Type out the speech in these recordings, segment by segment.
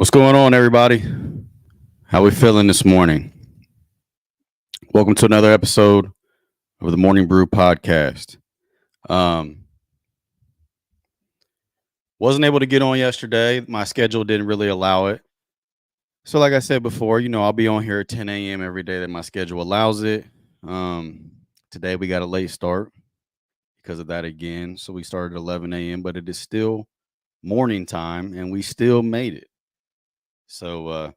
What's going on, everybody? How we feeling this morning? Welcome to another episode of the Morning Brew podcast. Um, wasn't able to get on yesterday. My schedule didn't really allow it. So, like I said before, I'll be on here at 10 a.m. every day that my schedule allows it. Um, Today we got a late start because of that again. So we started at 11 a.m., but it is still morning time, and we still made it. So,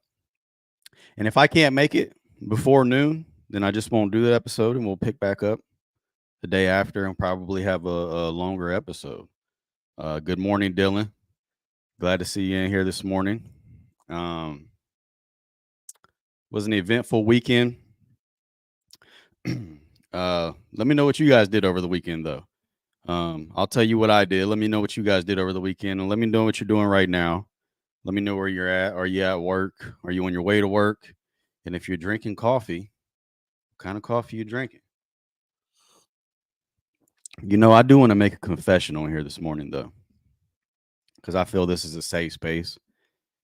and if I can't make it before noon, then I just won't do the episode, and we'll pick back up the day after and probably have a longer episode. Good morning, Dylan. Glad to see you in here this morning. Um, was an eventful weekend. Let me know what you guys did over the weekend, though. I'll tell you what I did. Let me know what you guys did over the weekend, and let me know what you're doing right now. Let me know where you're at. Are you at work? Are you on your way to work? And if you're drinking coffee, what kind of coffee you drinking? I do want to make a confession on here this morning, though, because I feel this is a safe space.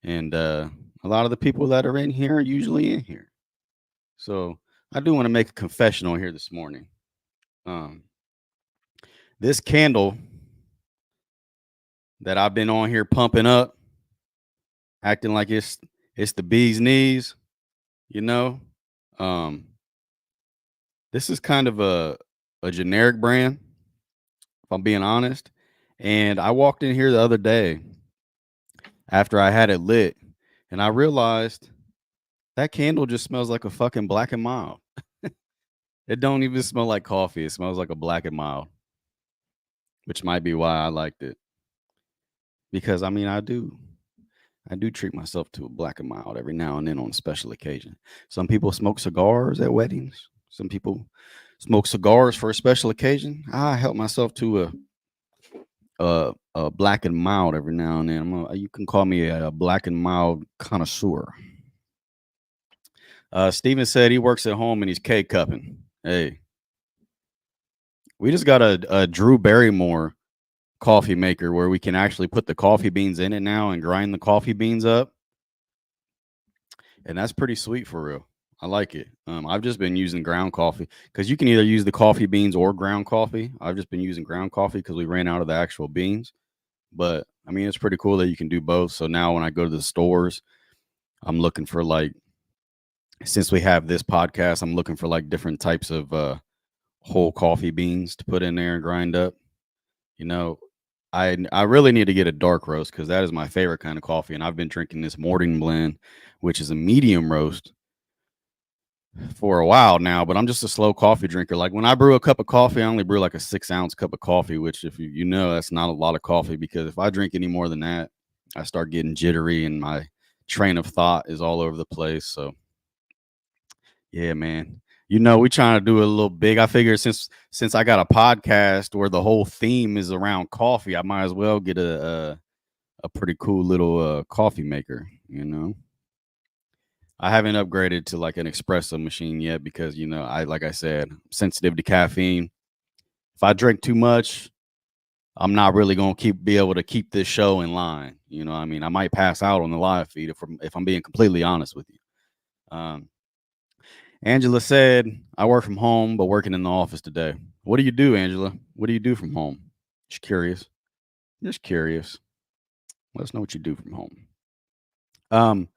And a lot of the people that are in here are usually in here. So I do want to make a confession on here this morning. Um, this candle that I've been on here pumping up, acting like it's the bee's knees, you know. Um, this is kind of a generic brand, if I'm being honest. And I walked in here the other day after I had it lit, and I realized that candle just smells like a fucking Black and Mild. It don't even smell like coffee. It smells like a Black and Mild, which might be why I liked it. Because I do treat myself to a Black and Mild every now and then on a special occasion. Some people smoke cigars at weddings. Some people smoke cigars for a special occasion. I help myself to a Black and Mild every now and then. You can call me a Black and Mild connoisseur. Steven said he works at home and he's K-cupping. Hey, we just got a Drew Barrymore coffee maker where we can actually put the coffee beans in it now and grind the coffee beans up. And that's pretty sweet for real. I like it. I've just been using ground coffee because you can either use the coffee beans or ground coffee. I've just been using ground coffee because we ran out of the actual beans. But I mean, it's pretty cool that you can do both. So now when I go to the stores, I'm looking for since we have this podcast, I'm looking for different types of whole coffee beans to put in there and grind up. I really need to get a dark roast because that is my favorite kind of coffee. And I've been drinking this Morning Blend, which is a medium roast, for a while now. But I'm just a slow coffee drinker. Like when I brew a cup of coffee, I only brew like a 6-ounce cup of coffee, which if you know, that's not a lot of coffee because if I drink any more than that, I start getting jittery and my train of thought is all over the place. So yeah, man. We trying to do a little big. I figured since I got a podcast where the whole theme is around coffee, I might as well get a pretty cool little coffee maker. I haven't upgraded to like an espresso machine yet because like I said, sensitive to caffeine. If I drink too much, I'm not really gonna be able to keep this show in line. I mean, I might pass out on the live feed if I'm being completely honest with you. Angela said, I work from home, but working in the office today. What do you do, Angela? What do you do from home? Just curious. Just curious. Let us know what you do from home.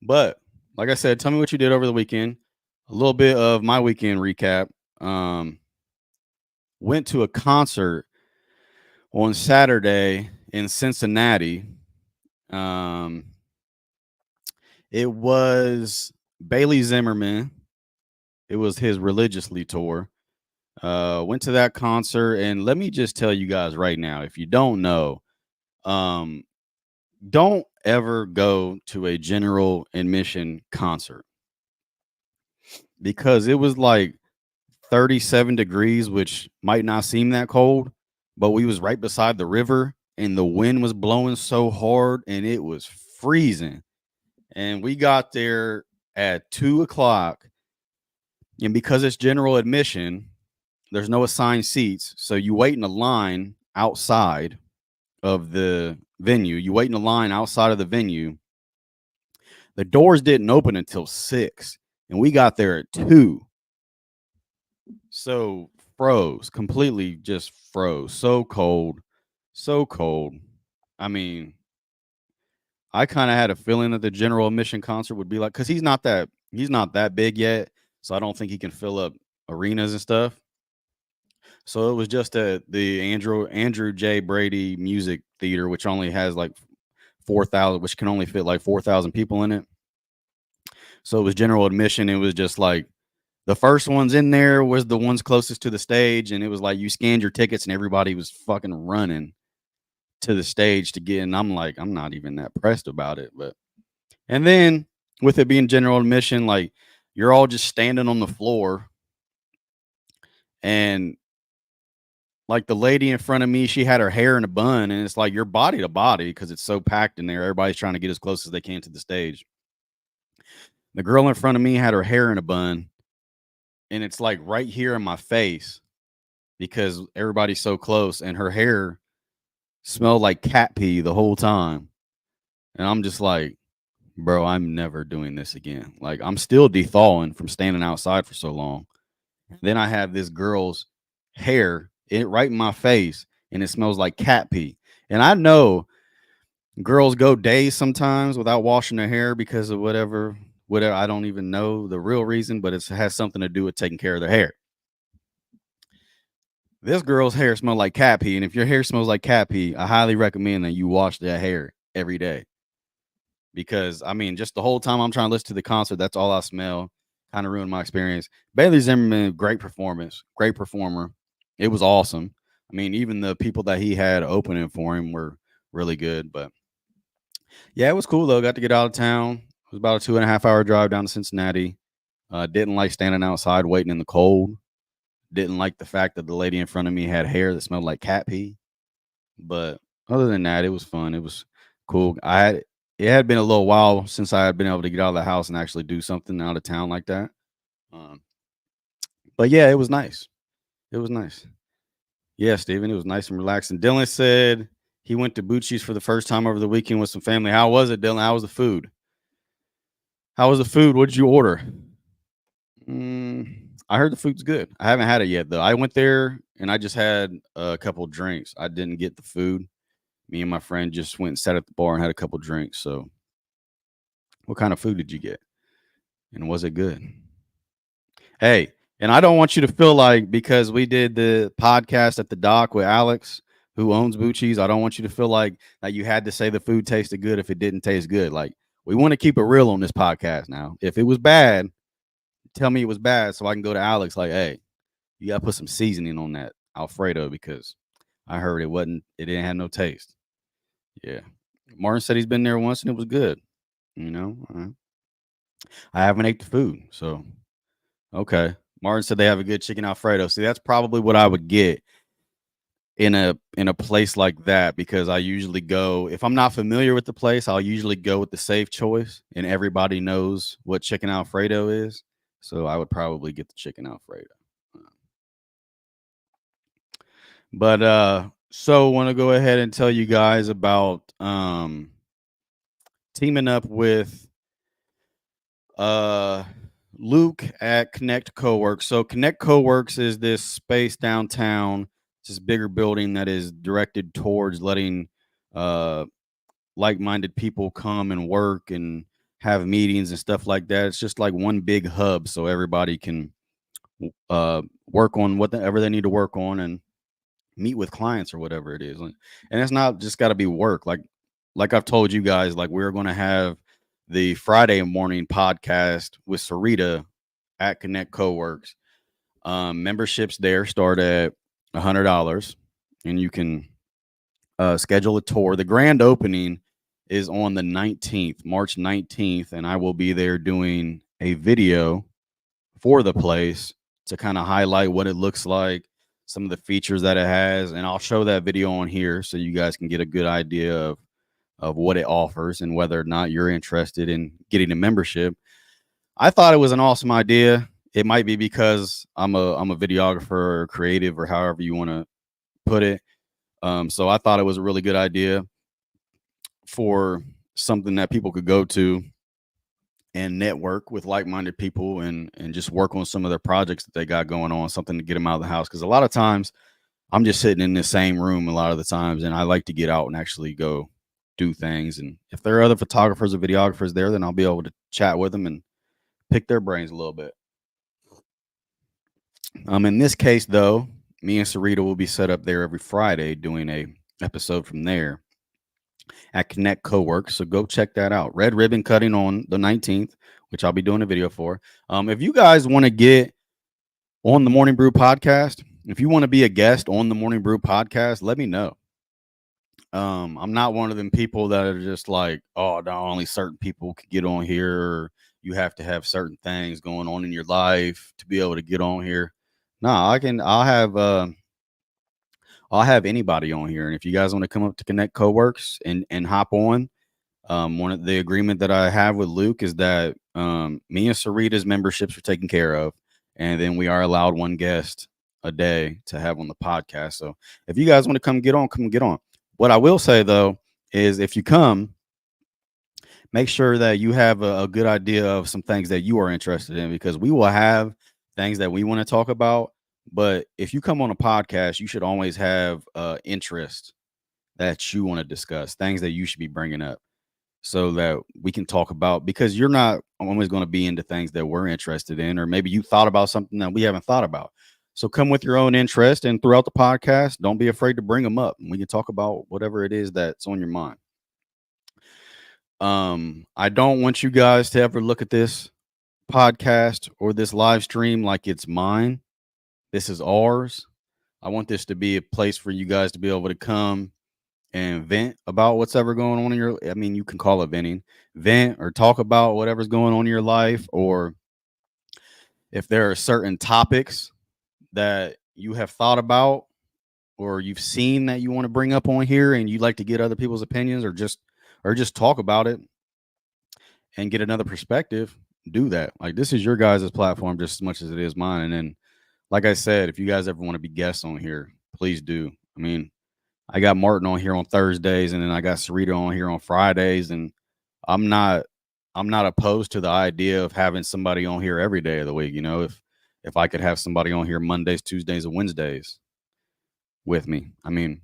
But like I said, tell me what you did over the weekend. A little bit of my weekend recap. Went to a concert on Saturday in Cincinnati. It was Bailey Zimmerman. It was his Religiously tour. Went to that concert, and let me just tell you guys right now, if you don't know, don't ever go to a general admission concert because it was like 37 degrees, which might not seem that cold, but we was right beside the river and the wind was blowing so hard and it was freezing. And we got there at 2:00. And because it's general admission, there's no assigned seats. So you wait in a line outside of the venue. You wait in a line outside of the venue. The doors didn't open until 6, and we got there at 2. So froze, completely just froze. So cold, so cold. I mean, I kind of had a feeling that the general admission concert would be like, because he's not that big yet, so I don't think he can fill up arenas and stuff. So it was just at the Andrew J. Brady Music Theater, which only has like 4,000, which can only fit like 4,000 people in it. So it was general admission. It was just like the first ones in there was the ones closest to the stage, and it was like you scanned your tickets and everybody was fucking running to the stage to get in. I'm like, I'm not even that pressed about it. But and then with it being general admission, like you're all just standing on the floor, and like the lady in front of me, she had her hair in a bun, and it's like you're body to body because it's so packed in there. Everybody's trying to get as close as they can to the stage. The girl in front of me had her hair in a bun, and it's like right here in my face because everybody's so close, and her hair smelled like cat pee the whole time. And I'm just like, bro, I'm never doing this again. Like I'm still thawing from standing outside for so long. Then I have this girl's hair right in my face, and it smells like cat pee. And I know girls go days sometimes without washing their hair because of whatever. I don't even know the real reason, but it has something to do with taking care of their hair. This girl's hair smelled like cat pee, and if your hair smells like cat pee, I highly recommend that you wash that hair every day. Because I mean, just the whole time I'm trying to listen to the concert, that's all I smell. Kind of ruined my experience. Bailey Zimmerman, great performance, great performer. It was awesome. I mean, even the people that he had opening for him were really good. But yeah, it was cool though. Got to get out of town. It was about a 2.5 hour drive down to Cincinnati. Didn't like standing outside waiting in the cold. Didn't like the fact that the lady in front of me had hair that smelled like cat pee. But other than that, it was fun. It was cool. It had been a little while since I had been able to get out of the house and actually do something out of town like that. Um, but yeah, it was nice. It was nice. Yeah, Steven, it was nice and relaxing. Dylan said he went to Bucci's for the first time over the weekend with some family. How was it, Dylan? How was the food? How was the food? What did you order? I heard the food's good. I haven't had it yet though. I went there and I just had a couple drinks. I didn't get the food. Me and my friend just went and sat at the bar and had a couple drinks. So, what kind of food did you get? And was it good? Hey, and I don't want you to feel like because we did the podcast at the dock with Alex, who owns Bucci's, I don't want you to feel like that you had to say the food tasted good if it didn't taste good. Like we want to keep it real on this podcast now. If it was bad, tell me it was bad so I can go to Alex like, hey, you gotta put some seasoning on that Alfredo because I heard it didn't have no taste. Yeah. Martin said he's been there once and it was good. You know, I haven't ate the food, so okay. Martin said they have a good chicken Alfredo. See, that's probably what I would get in a place like that because I usually go if I'm not familiar with the place, I'll usually go with the safe choice, and everybody knows what chicken Alfredo is. So I would probably get the chicken Alfredo. But so want to go ahead and tell you guys about teaming up with Luke at Connect Coworks. So Connect Coworks is this space downtown. It's this bigger building that is directed towards letting uh like-minded people come and work and have meetings and stuff like that. It's just like one big hub so everybody can work on whatever they need to work on and meet with clients or whatever it is. And it's not just got to be work. Like I've told you guys, like we're going to have the Friday morning podcast with Sarita at Connect Coworks. Memberships there start at $100, and you can schedule a tour. The grand opening is on the 19th, March 19th, and I will be there doing a video for the place to kind of highlight what it looks like, some of the features that it has, and I'll show that video on here so you guys can get a good idea of what it offers and whether or not you're interested in getting a membership. I thought it was an awesome idea. It might be because I'm a videographer or creative or however you want to put it. So I thought it was a really good idea for something that people could go to and network with like-minded people and just work on some of their projects that they got going on, something to get them out of the house. Because a lot of times I'm just sitting in the same room a lot of the times, and I like to get out and actually go do things. And if there are other photographers or videographers there, then I'll be able to chat with them and pick their brains a little bit. In this case, though, me and Sarita will be set up there every Friday doing a episode from there at Connect Cowork. So go check that out. Red ribbon cutting on the 19th, which I'll be doing a video for. If you guys want to get on the Morning Brew podcast, if you want to be a guest on the Morning Brew podcast, let me know. I'm not one of them people that are just like, oh, only certain people can get on here, or you have to have certain things going on in your life to be able to get on here. No, I'll have anybody on here. And if you guys want to come up to Connect Coworks and hop on, one of the agreement that I have with Luke is that me and Sarita's memberships are taken care of, and then we are allowed one guest a day to have on the podcast. So if you guys want to come get on. What I will say though is if you come, make sure that you have a good idea of some things that you are interested in, because we will have things that we want to talk about. But if you come on a podcast, you should always have interest that you want to discuss, things that you should be bringing up so that we can talk about, because you're not always going to be into things that we're interested in, or maybe you thought about something that we haven't thought about. So come with your own interest, and throughout the podcast, don't be afraid to bring them up, and we can talk about whatever it is that's on your mind. I don't want you guys to ever look at this podcast or this live stream like it's mine. This is ours. I want this to be a place for you guys to be able to come and vent about what's ever going on in your, I mean, you can call it venting, vent or talk about whatever's going on in your life, or if there are certain topics that you have thought about or you've seen that you want to bring up on here and you'd like to get other people's opinions, or just talk about it and get another perspective, do that. Like, this is your guys' platform just as much as it is mine. And then, like I said, if you guys ever want to be guests on here, please do. I mean, I got Martin on here on Thursdays, and then I got Sarita on here on Fridays, and I'm not opposed to the idea of having somebody on here every day of the week. You know, if I could have somebody on here Mondays, Tuesdays, and Wednesdays with me. I mean,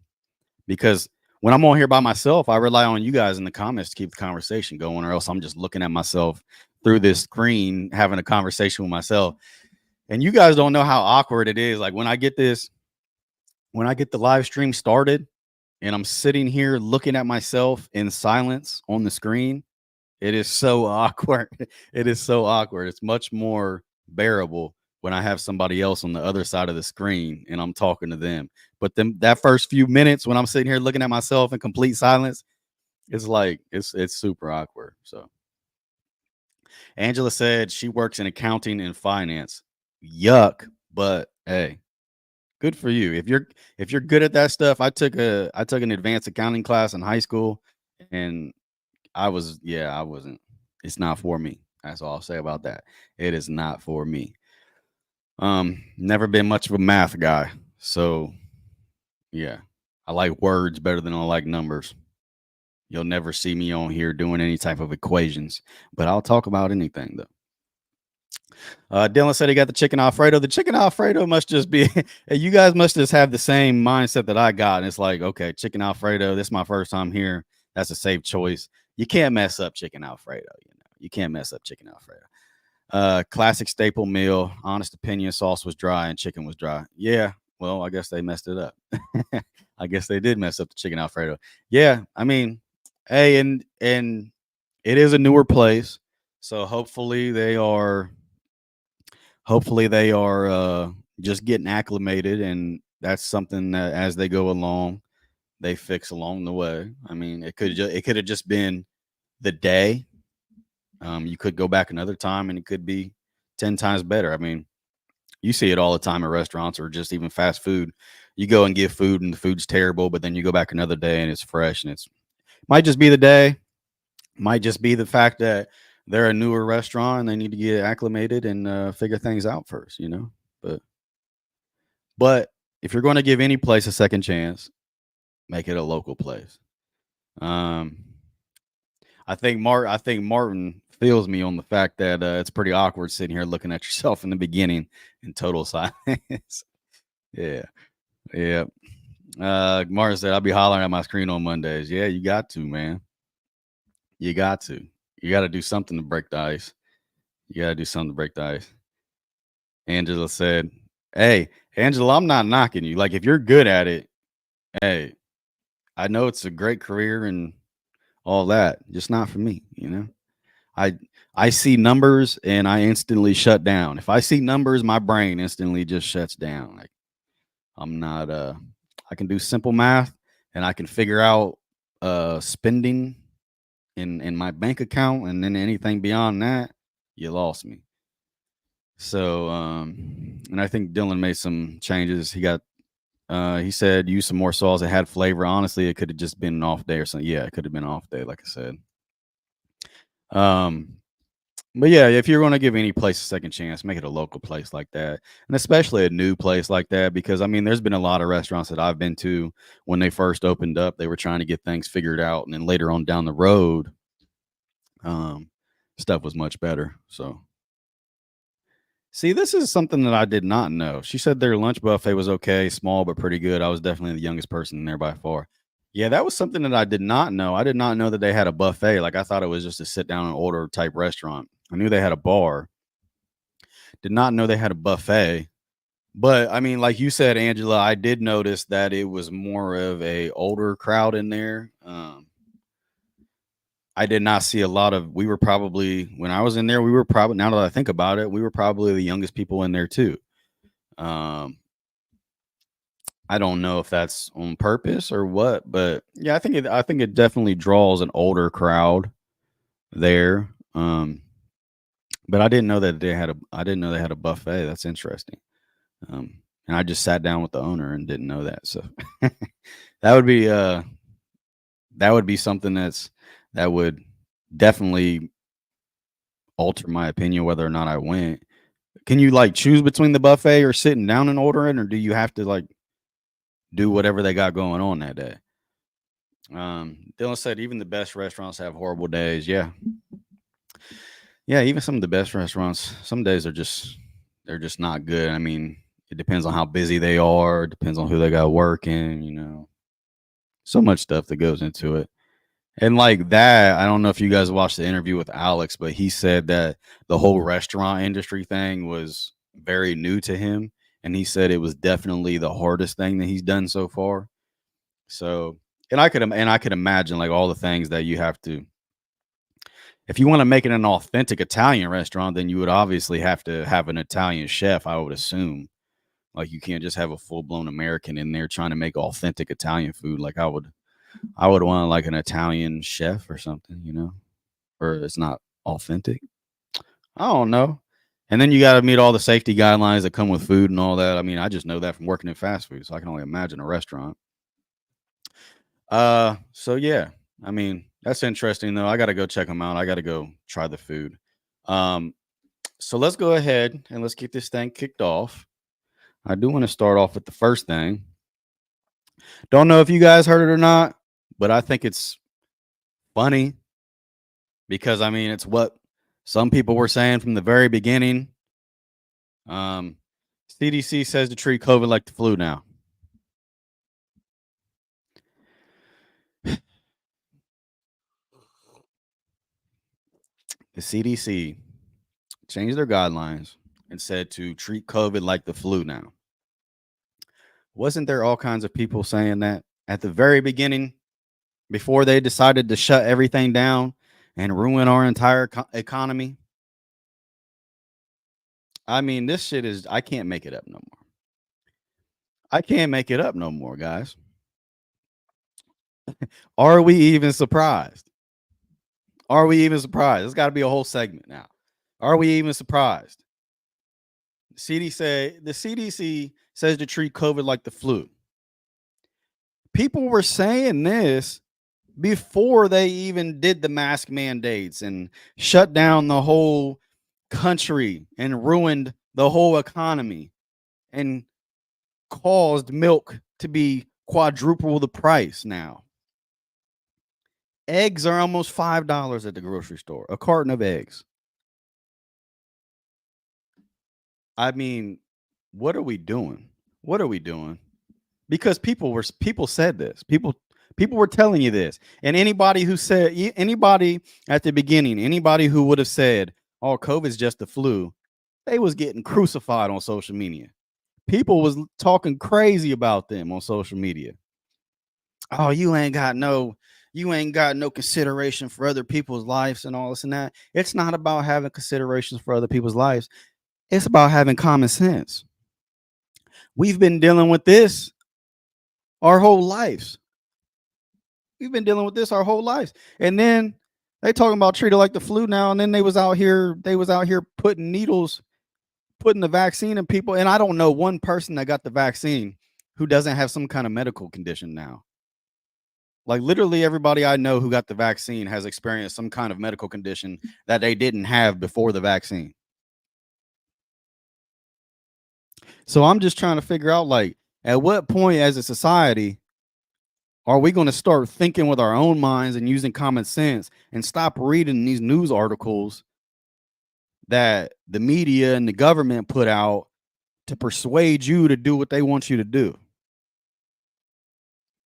because when I'm on here by myself, I rely on you guys in the comments to keep the conversation going, or else I'm just looking at myself through this screen having a conversation with myself. And you guys don't know how awkward it is. Like when I get the live stream started and I'm sitting here looking at myself in silence on the screen, it is so awkward. It is so awkward. It's much more bearable when I have somebody else on the other side of the screen and I'm talking to them. But then that first few minutes when I'm sitting here looking at myself in complete silence, it's like it's super awkward. So Angela said she works in accounting and finance. Yuck, but hey, good for you. If you're good at that stuff, I took an advanced accounting class in high school, and I wasn't. It's not for me. That's all I'll say about that. It is not for me. Never been much of a math guy, so yeah, I like words better than I like numbers. You'll never see me on here doing any type of equations, but I'll talk about anything though. Dylan said he got the chicken Alfredo. The chicken Alfredo must just be, you guys must just have the same mindset that I got. And it's like, okay, chicken Alfredo, this is my first time here. That's a safe choice. You can't mess up chicken Alfredo. You can't mess up chicken Alfredo. Classic staple meal. Honest opinion, sauce was dry and chicken was dry. Yeah, well, I guess they messed it up. I guess they did mess up the chicken Alfredo. Yeah, I mean, hey, and it is a newer place, so hopefully they are just getting acclimated, and that's something that as they go along, they fix along the way. I mean, it could have just been the day. You could go back another time, and it could be 10 times better. I mean, you see it all the time at restaurants or just even fast food. You go and get food, and the food's terrible, but then you go back another day, and it's fresh, and it's might just be the day, might just be the fact that they're a newer restaurant and they need to get acclimated and figure things out first, you know. But if you're going to give any place a second chance, make it a local place. I think Martin feels me on the fact that it's pretty awkward sitting here looking at yourself in the beginning in total silence. Yeah, yeah. Martin said, "I'll be hollering at my screen on Mondays." Yeah, you got to, man. You got to. You got to do something to break the ice. You got to do something to break the ice. Angela said, "Hey, Angela, I'm not knocking you. Like, if you're good at it, hey, I know it's a great career and all that. Just not for me, you know." I I see numbers and I instantly shut down. If I see numbers, my brain instantly just shuts down. Like, I'm not I can do simple math and I can figure out spending in my bank account, and then anything beyond that, you lost me. So and I think Dylan made some changes. He said use some more sauce that had flavor. Honestly, it could have just been an off day or something. Yeah, it could have been an off day, like I said. Um But yeah, if you're going to give any place a second chance, make it a local place like that, and especially a new place like that. Because I mean, there's been a lot of restaurants that I've been to when they first opened up. They were trying to get things figured out, and then later on down the road, um, stuff was much better. So, see, this is something that I did not know. She said their lunch buffet was okay, small but pretty good. I was definitely the youngest person in there by far. Yeah, that was something that I did not know. I did not know that they had a buffet. Like I thought it was just a sit down and order type restaurant. I knew they had a bar. Did not know they had a buffet. But I mean, like you said, Angela, I did notice that it was more of a older crowd in there. I did not see a lot of. We were probably when I was in there. We were probably now that I think about it, we were probably the youngest people in there too. Um, I don't know if that's on purpose or what, but yeah, I think it definitely draws an older crowd there. But I didn't know that they had a. I didn't know they had a buffet. That's interesting. And I just sat down with the owner and didn't know that. So that would be something that would definitely alter my opinion whether or not I went. Can you like choose between the buffet or sitting down and ordering, or do you have to like do whatever they got going on that day? Dylan said even the best restaurants have horrible days. Yeah. Yeah, even some of the best restaurants, some days are just they're just not good. I mean, it depends on how busy they are, it depends on who they got working, you know. So much stuff that goes into it. And like that, I don't know if you guys watched the interview with Alex, but he said that the whole restaurant industry thing was very new to him. And he said it was definitely the hardest thing that he's done so far. So, and I could imagine like all the things that you have to, if you want to make it an authentic Italian restaurant, then you would obviously have to have an Italian chef, I would assume. Like you can't just have a full blown American in there trying to make authentic Italian food. Like I would want like an Italian chef or something, you know, or it's not authentic. I don't know. And then you got to meet all the safety guidelines that come with food and all that. I mean, I just know that from working in fast food, so I can only imagine a restaurant. So yeah, I mean, that's interesting though. I got to go check them out. I got to go try the food. Um, so let's go ahead and let's get this thing kicked off. I do want to start off with the first thing. Don't know if you guys heard it or not, but I think it's funny because I mean, it's what some people were saying from the very beginning. Um, CDC says to treat COVID like the flu now. The CDC changed their guidelines and said to treat COVID like the flu now. Wasn't there all kinds of people saying that at the very beginning before they decided to shut everything down and ruin our entire economy? I mean, this shit is, I can't make it up no more. I can't make it up no more, guys. Are we even surprised? Are we even surprised? It's got to be a whole segment now. Are we even surprised? The CDC says to treat COVID like the flu. People were saying this before they even did the mask mandates and shut down the whole country and ruined the whole economy and caused milk to be quadruple the price now. Eggs are almost $5 at the grocery store. A carton of eggs. I mean, what are we doing? What are we doing? Because people said this. People were telling you this. And anybody at the beginning, anybody who would have said, "Oh, COVID's just the flu," they was getting crucified on social media. People was talking crazy about them on social media. Oh, you ain't got no consideration for other people's lives and all this and that. It's not about having considerations for other people's lives. It's about having common sense. We've been dealing with this our whole lives. We've been dealing with this our whole lives. And then they talking about treat it like the flu now. And then they was out here putting needles, putting the vaccine in people. And I don't know one person that got the vaccine who doesn't have some kind of medical condition now. Like literally everybody I know who got the vaccine has experienced some kind of medical condition that they didn't have before the vaccine. So I'm just trying to figure out, like, at what point as a society are we going to start thinking with our own minds and using common sense and stop reading these news articles that the media and the government put out to persuade you to do what they want you to do?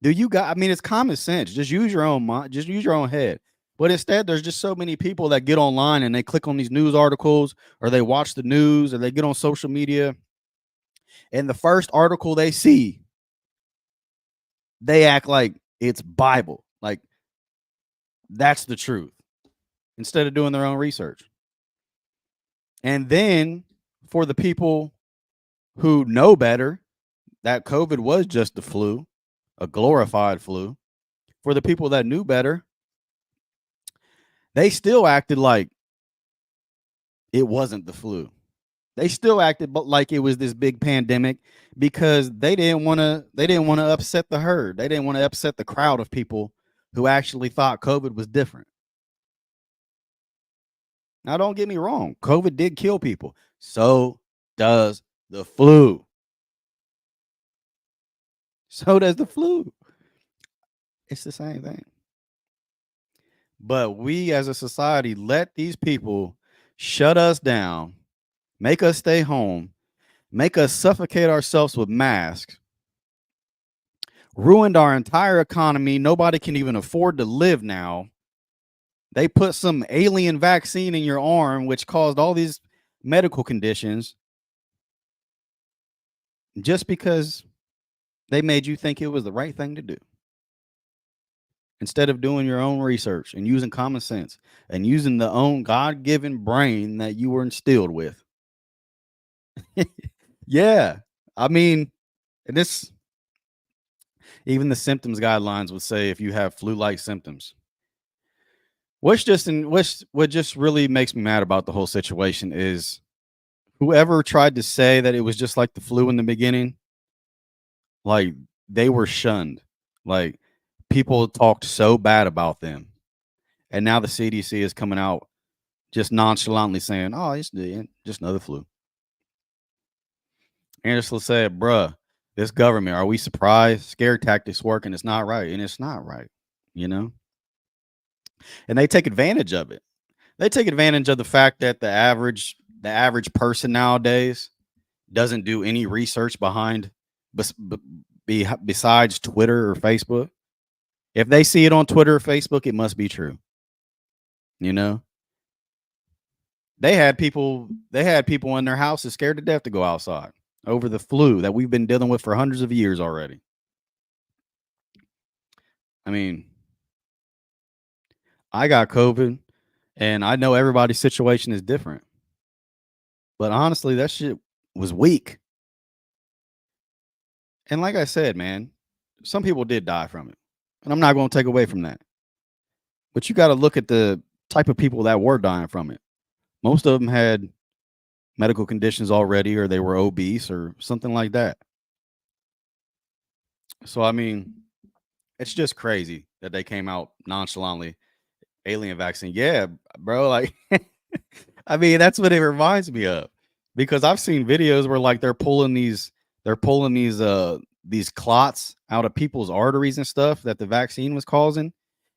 I mean, it's common sense. Just use your own mind, just use your own head. But instead, there's just so many people that get online and they click on these news articles or they watch the news or they get on social media. And the first article they see, they act like it's Bible. Like that's the truth instead of doing their own research. And then for the people who know better, that COVID was just the flu, a glorified flu. For the people that knew better, they still acted like it wasn't the flu. They still acted like it was this big pandemic because they didn't want to upset the herd. They didn't want to upset the crowd of people who actually thought COVID was different. Now, don't get me wrong. COVID did kill people. So does the flu. So does the flu. It's the same thing. But we as a society let these people shut us down, make us stay home, make us suffocate ourselves with masks, ruined our entire economy. Nobody can even afford to live now. They put some alien vaccine in your arm, which caused all these medical conditions just because they made you think it was the right thing to do. Instead of doing your own research and using common sense and using the own God-given brain that you were instilled with. Yeah. I mean, this even the symptoms guidelines would say if you have flu-like symptoms. What just really makes me mad about the whole situation is whoever tried to say that it was just like the flu in the beginning, like they were shunned. Like people talked so bad about them. And now the CDC is coming out just nonchalantly saying, "Oh, it's just another flu." Angela said, "Bruh, this government, are we surprised? Scare tactics work, and it's not right, and it's not right, you know." And they take advantage of it. They take advantage of the fact that the average person nowadays doesn't do any research besides Twitter or Facebook. If they see it on Twitter or Facebook, it must be true. You know, they had people in their houses scared to death to go outside over the flu that we've been dealing with for hundreds of years already. I mean, I got COVID and I know everybody's situation is different. But honestly, that shit was weak. And like I said, man, some people did die from it. And I'm not going to take away from that. But you got to look at the type of people that were dying from it. Most of them had medical conditions already, or they were obese or something like that. So, I mean, it's just crazy that they came out nonchalantly. Alien vaccine. Yeah, bro. Like, I mean, that's what it reminds me of because I've seen videos where like they're pulling these clots out of people's arteries and stuff that the vaccine was causing.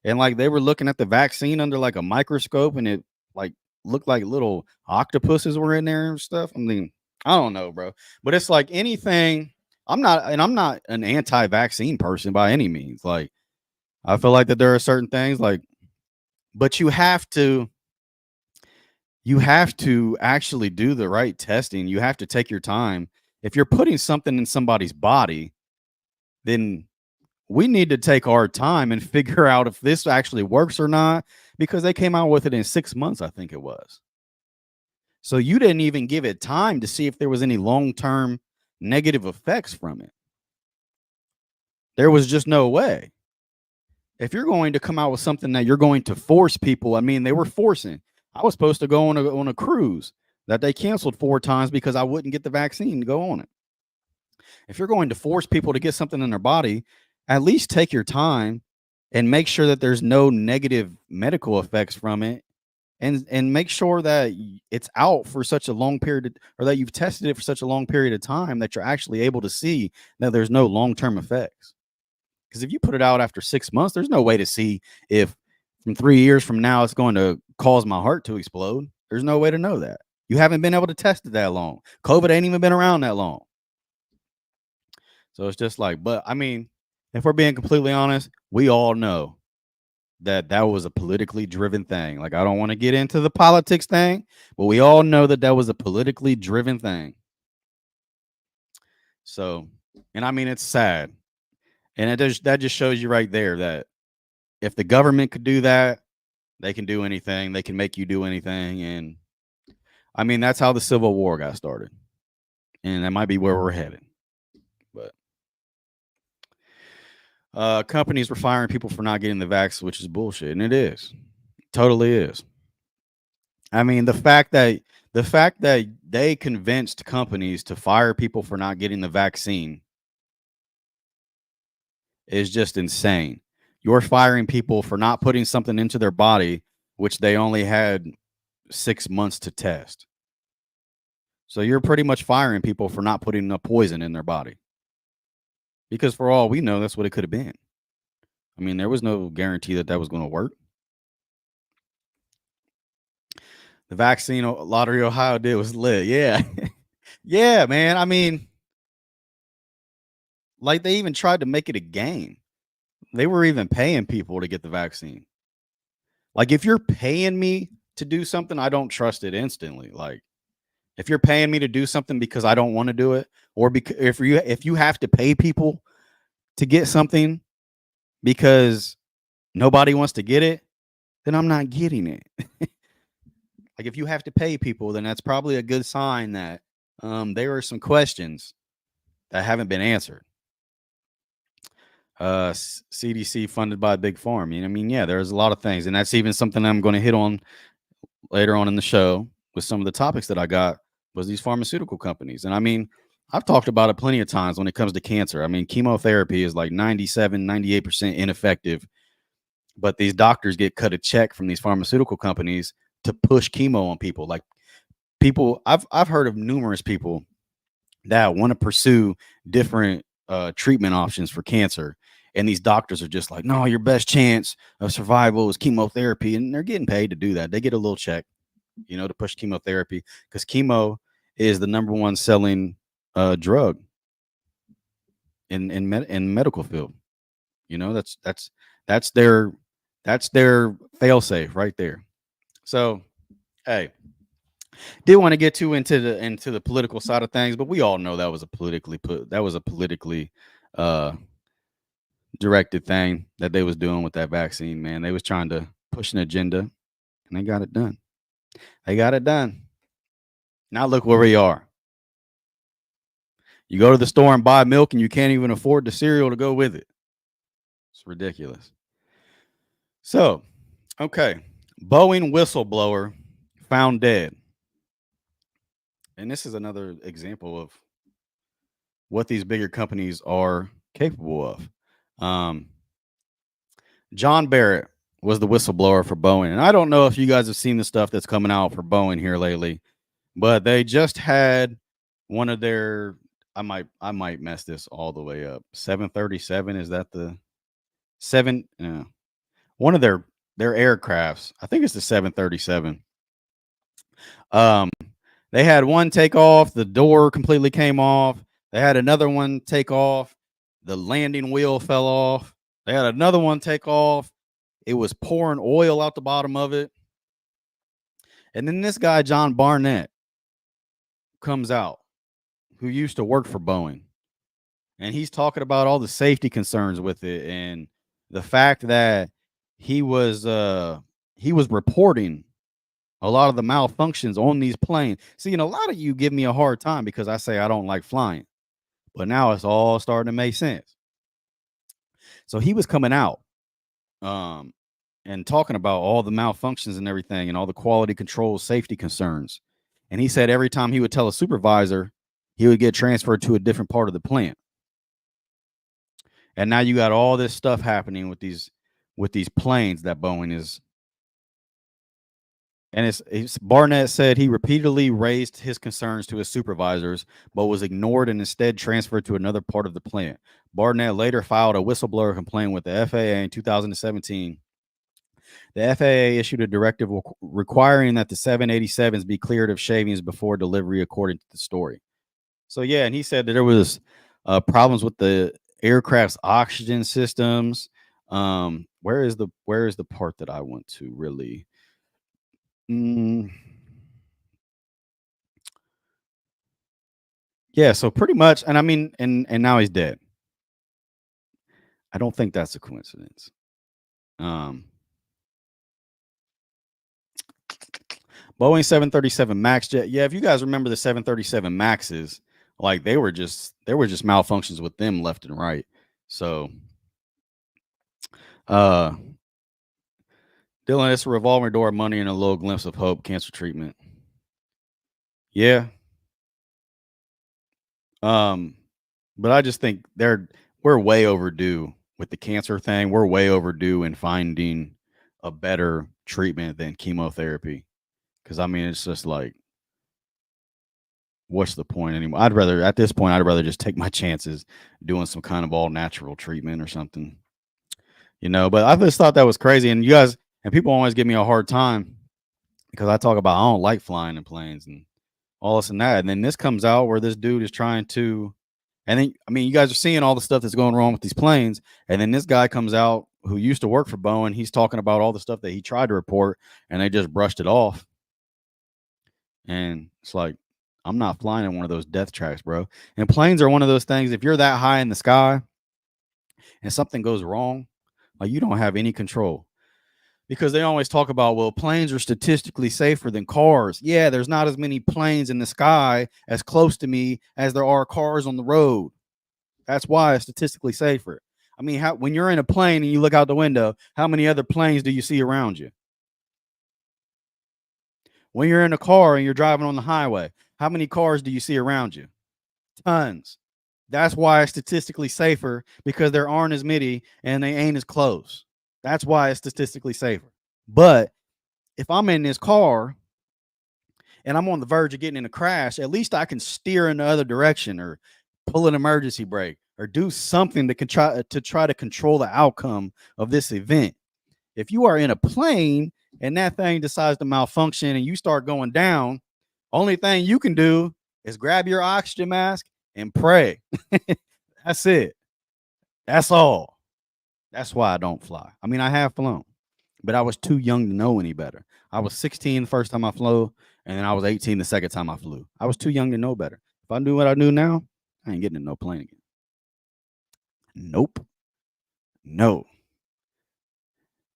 and like they were looking at the vaccine under like a microscope, and it like looked like little octopuses were in there and stuff. I mean, I don't know, bro, but it's like anything. I'm not an anti-vaccine person by any means. Like, I feel like that there are certain things like, but you have to actually do the right testing. You have to take your time. If you're putting something in somebody's body, then we need to take our time and figure out if this actually works or not, because they came out with it in 6 months, I think it was. So you didn't even give it time to see if there was any long-term negative effects from it. There was just no way. If you're going to come out with something that you're going to force people, I mean, they were forcing. I was supposed to go on a cruise that they canceled 4 times because I wouldn't get the vaccine to go on it. If you're going to force people to get something in their body, at least take your time and make sure that there's no negative medical effects from it, and make sure that it's out for such a long period, or that you've tested it for such a long period of time that you're actually able to see that there's no long-term effects. Because if you put it out after 6 months, there's no way to see if from 3 years from now it's going to cause my heart to explode. There's no way to know that. You haven't been able to test it that long. COVID ain't even been around that long. So it's just like, but I mean, if we're being completely honest, we all know that that was a politically driven thing. Like, I don't want to get into the politics thing, but we all know that that was a politically driven thing. So, and I mean, it's sad. And that just shows you right there that if the government could do that, they can do anything. They can make you do anything. And I mean, that's how the Civil War got started. And that might be where we're headed. But companies were firing people for not getting the vax, which is bullshit. And it is. Totally is. I mean, the fact that they convinced companies to fire people for not getting the vaccine is just insane. You're firing people for not putting something into their body, which they only had 6 months to test. So you're pretty much firing people for not putting a poison in their body. Because for all we know, that's what it could have been. I mean, there was no guarantee that that was going to work. The vaccine lottery Ohio did was lit. Yeah. Yeah, man. I mean, like they even tried to make it a game. They were even paying people to get the vaccine. Like, if you're paying me to do something, I don't trust it instantly. Like, if you're paying me to do something because I don't want to do it, or because if you have to pay people to get something because nobody wants to get it, then I'm not getting it. Like, if you have to pay people, then that's probably a good sign that there are some questions that haven't been answered. CDC funded by Big Farm. I mean, yeah, there's a lot of things, and that's even something I'm going to hit on later on in the show with some of the topics that I got, was these pharmaceutical companies. And I mean, I've talked about it plenty of times when it comes to cancer. I mean, chemotherapy is like 97, 98% ineffective, but these doctors get cut a check from these pharmaceutical companies to push chemo on people. Like, people, I've heard of numerous people that want to pursue different treatment options for cancer. And these doctors are just like, no, your best chance of survival is chemotherapy. And they're getting paid to do that. They get a little check, to push chemotherapy, because chemo is the number one selling drug in medical field. That's their fail safe right there. So, hey, did want to get too into the political side of things, but we all know that was a politically uh directed thing that they was doing with that vaccine, man. They was trying to push an agenda, and they got it done. Now look where we are. You go to the store and buy milk, and you can't even afford the cereal to go with it. It's ridiculous. So, okay, Boeing whistleblower found dead. And this is another example of what these bigger companies are capable of. John Barrett was the whistleblower for Boeing. And I don't know if you guys have seen the stuff that's coming out for Boeing here lately, but they just had one of their, I might mess this all the way up. 737, is that the 7? one of their aircrafts. I think it's the 737. Um, they had one take off, the door completely came off. They had another one take off, the landing wheel fell off. They had another one take off. It was pouring oil out the bottom of it. And then this guy, John Barnett, comes out, who used to work for Boeing. And he's talking about all the safety concerns with it and the fact that he was reporting a lot of the malfunctions on these planes. See, and a lot of you give me a hard time because I say I don't like flying. But now it's all starting to make sense. So he was coming out um and talking about all the malfunctions and everything and all the quality control safety concerns. And he said every time he would tell a supervisor, he would get transferred to a different part of the plant. And now you got all this stuff happening with these planes that Boeing is. And it's Barnett said he repeatedly raised his concerns to his supervisors, but was ignored and instead transferred to another part of the plant. Barnett later filed a whistleblower complaint with the FAA in 2017. The FAA issued a directive requiring that the 787s be cleared of shavings before delivery, according to the story. So yeah, and he said that there was problems with the aircraft's oxygen systems. Where is the part that I want to really? Yeah, so pretty much, and I mean, and now he's dead. I don't think that's a coincidence. Um, Boeing 737 Max jet. Yeah, if you guys remember the 737 Maxes, like there were just malfunctions with them left and right. So, uh, Dylan, it's a revolving door of money and a little glimpse of hope. Cancer treatment. Yeah. But I just think we're way overdue with the cancer thing. We're way overdue in finding a better treatment than chemotherapy. Because I mean, it's just like, what's the point anymore? At this point, I'd rather just take my chances doing some kind of all natural treatment or something, But I just thought that was crazy. And you guys, and people always give me a hard time because I talk about I don't like flying in planes and all this and that. And then this comes out where this dude is trying to, and then, I mean, you guys are seeing all the stuff that's going wrong with these planes. And then this guy comes out who used to work for Boeing. He's talking about all the stuff that he tried to report and they just brushed it off. And it's like, I'm not flying in one of those death tracks, bro. And planes are one of those things. If you're that high in the sky and something goes wrong, like you don't have any control. Because they always talk about, well, planes are statistically safer than cars. Yeah, there's not as many planes in the sky as close to me as there are cars on the road. That's why it's statistically safer. I mean, when you're in a plane and you look out the window, how many other planes do you see around you? When you're in a car and you're driving on the highway, how many cars do you see around you? Tons. That's why it's statistically safer, because there aren't as many and they ain't as close. That's why it's statistically safer. But if I'm in this car and I'm on the verge of getting in a crash, at least I can steer in the other direction or pull an emergency brake or do something that can try to control the outcome of this event. If you are in a plane and that thing decides to malfunction and you start going down, only thing you can do is grab your oxygen mask and pray. That's it. That's all. That's why I don't fly. I mean, I have flown, but I was too young to know any better. I was 16 the first time I flew, and then I was 18 the second time I flew. I was too young to know better. If I knew what I knew now, I ain't getting in no plane again. Nope. No.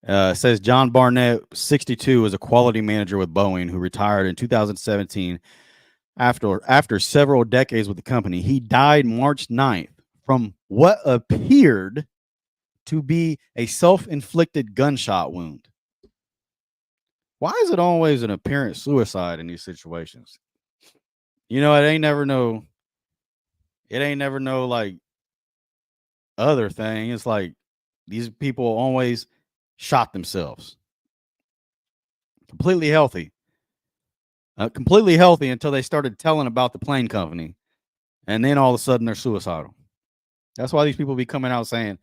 Says John Barnett, 62, is a quality manager with Boeing who retired in 2017 after several decades with the company. He died March 9th from what appeared to be a self-inflicted gunshot wound. Why is it always an apparent suicide in these situations? It ain't never no like other thing. It's like these people always shot themselves. Completely healthy until they started telling about the plane company, and then all of a sudden they're suicidal. That's why these people be coming out saying,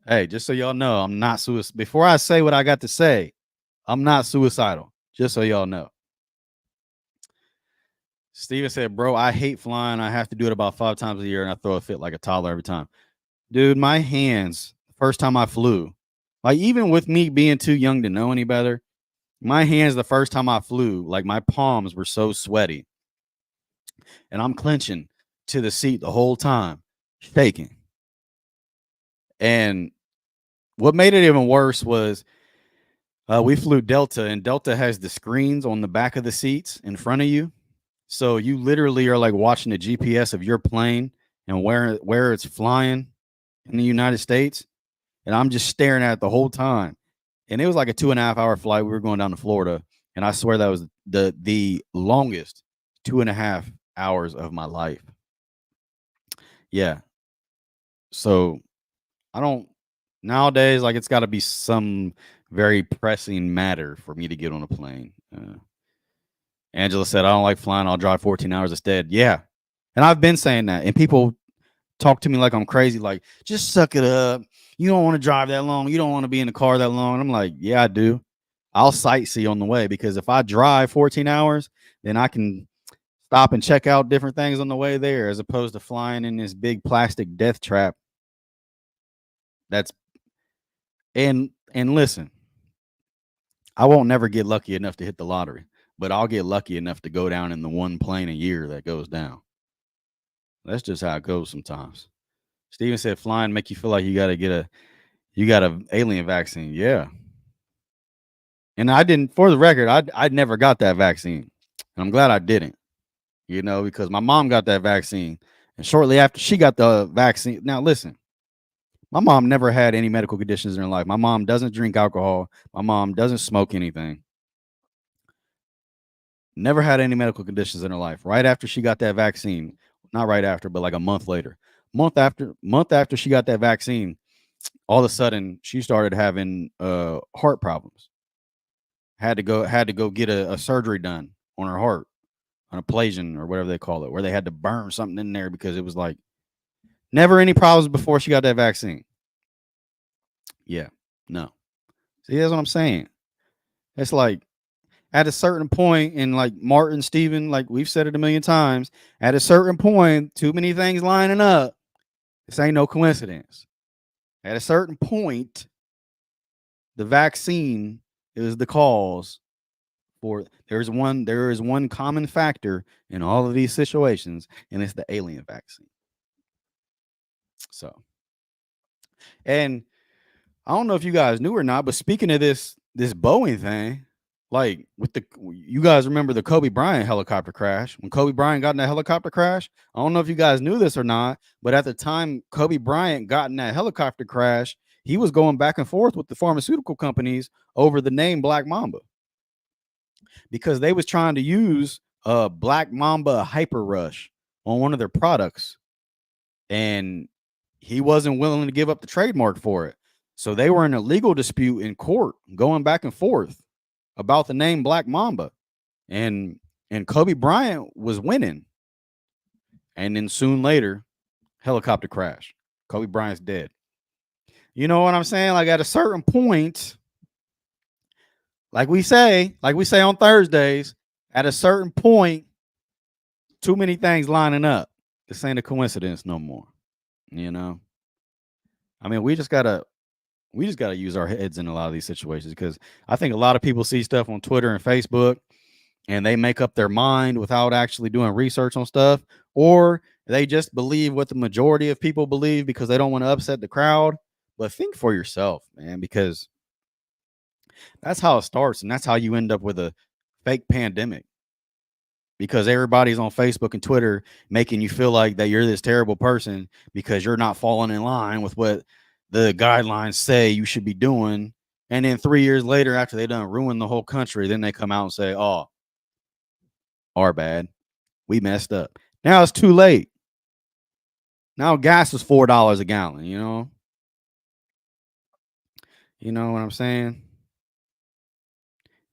Hey, just so y'all know, I'm not suicidal. Before I say what I got to say, I'm not suicidal. Just so y'all know. Steven said, bro, I hate flying. I have to do it about 5 times a year and I throw a fit like a toddler every time. Dude, my hands, first time I flew, like even with me being too young to know any better, my hands the first time I flew, like my palms were so sweaty. And I'm clenching to the seat the whole time, shaking. And what made it even worse was we flew Delta, and Delta has the screens on the back of the seats in front of you. So you literally are like watching the GPS of your plane and where it's flying in the United States. And I'm just staring at it the whole time. And it was like a 2.5 hour flight. We were going down to Florida, and I swear that was the longest 2.5 hours of my life. Yeah. So I don't nowadays, like, it's got to be some very pressing matter for me to get on a plane. Angela said, I don't like flying. I'll drive 14 hours instead. Yeah. And I've been saying that. And people talk to me like I'm crazy, like, just suck it up. You don't want to drive that long. You don't want to be in the car that long. And I'm like, yeah, I do. I'll sightsee on the way because if I drive 14 hours, then I can stop and check out different things on the way there as opposed to flying in this big plastic death trap. That's and listen, I won't never get lucky enough to hit the lottery, but I'll get lucky enough to go down in the one plane a year that goes down. That's just how it goes sometimes. Steven said flying make you feel like you got a alien vaccine. Yeah. And I didn't, for the record, I never got that vaccine. And I'm glad I didn't, because my mom got that vaccine. And shortly after she got the vaccine, now listen, my mom never had any medical conditions in her life. My mom doesn't drink alcohol. My mom doesn't smoke anything. Never had any medical conditions in her life. Right after she got that vaccine, not right after, but like a month later, month after she got that vaccine, all of a sudden she started having heart problems. Had to go get a surgery done on her heart, an ablation or whatever they call it, where they had to burn something in there because it was like never any problems before she got that vaccine. Yeah, no. See, that's what I'm saying. It's like at a certain point, and like Martin, Steven, like we've said it a million times, at a certain point, too many things lining up. This ain't no coincidence. At a certain point, the vaccine is the cause for there is one common factor in all of these situations, and it's the alien vaccine. So, and I don't know if you guys knew or not, but speaking of this Boeing thing, like with the you guys remember the Kobe Bryant helicopter crash? When Kobe Bryant got in that helicopter crash, I don't know if you guys knew this or not, but at the time Kobe Bryant got in that helicopter crash, he was going back and forth with the pharmaceutical companies over the name Black Mamba because they was trying to use Black Mamba Hyper Rush on one of their products, and he wasn't willing to give up the trademark for it. So they were in a legal dispute in court, going back and forth about the name Black Mamba, and Kobe Bryant was winning, and then soon later, helicopter crash. Kobe Bryant's dead. You know what I'm saying? Like at a certain point, like we say on Thursdays, at a certain point, too many things lining up. This ain't a coincidence no more. You know, I mean, we just gotta use our heads in a lot of these situations because I think a lot of people see stuff on Twitter and Facebook and they make up their mind without actually doing research on stuff, or they just believe what the majority of people believe because they don't want to upset the crowd. But think for yourself, man, because that's how it starts, and that's how you end up with a fake pandemic. Because everybody's on Facebook and Twitter making you feel like that you're this terrible person because you're not falling in line with what the guidelines say you should be doing. And then 3 years later, after they done ruin the whole country, then they come out and say, "Oh, our bad, we messed up." Now it's too late. Now gas is $4 a gallon. You know what I'm saying?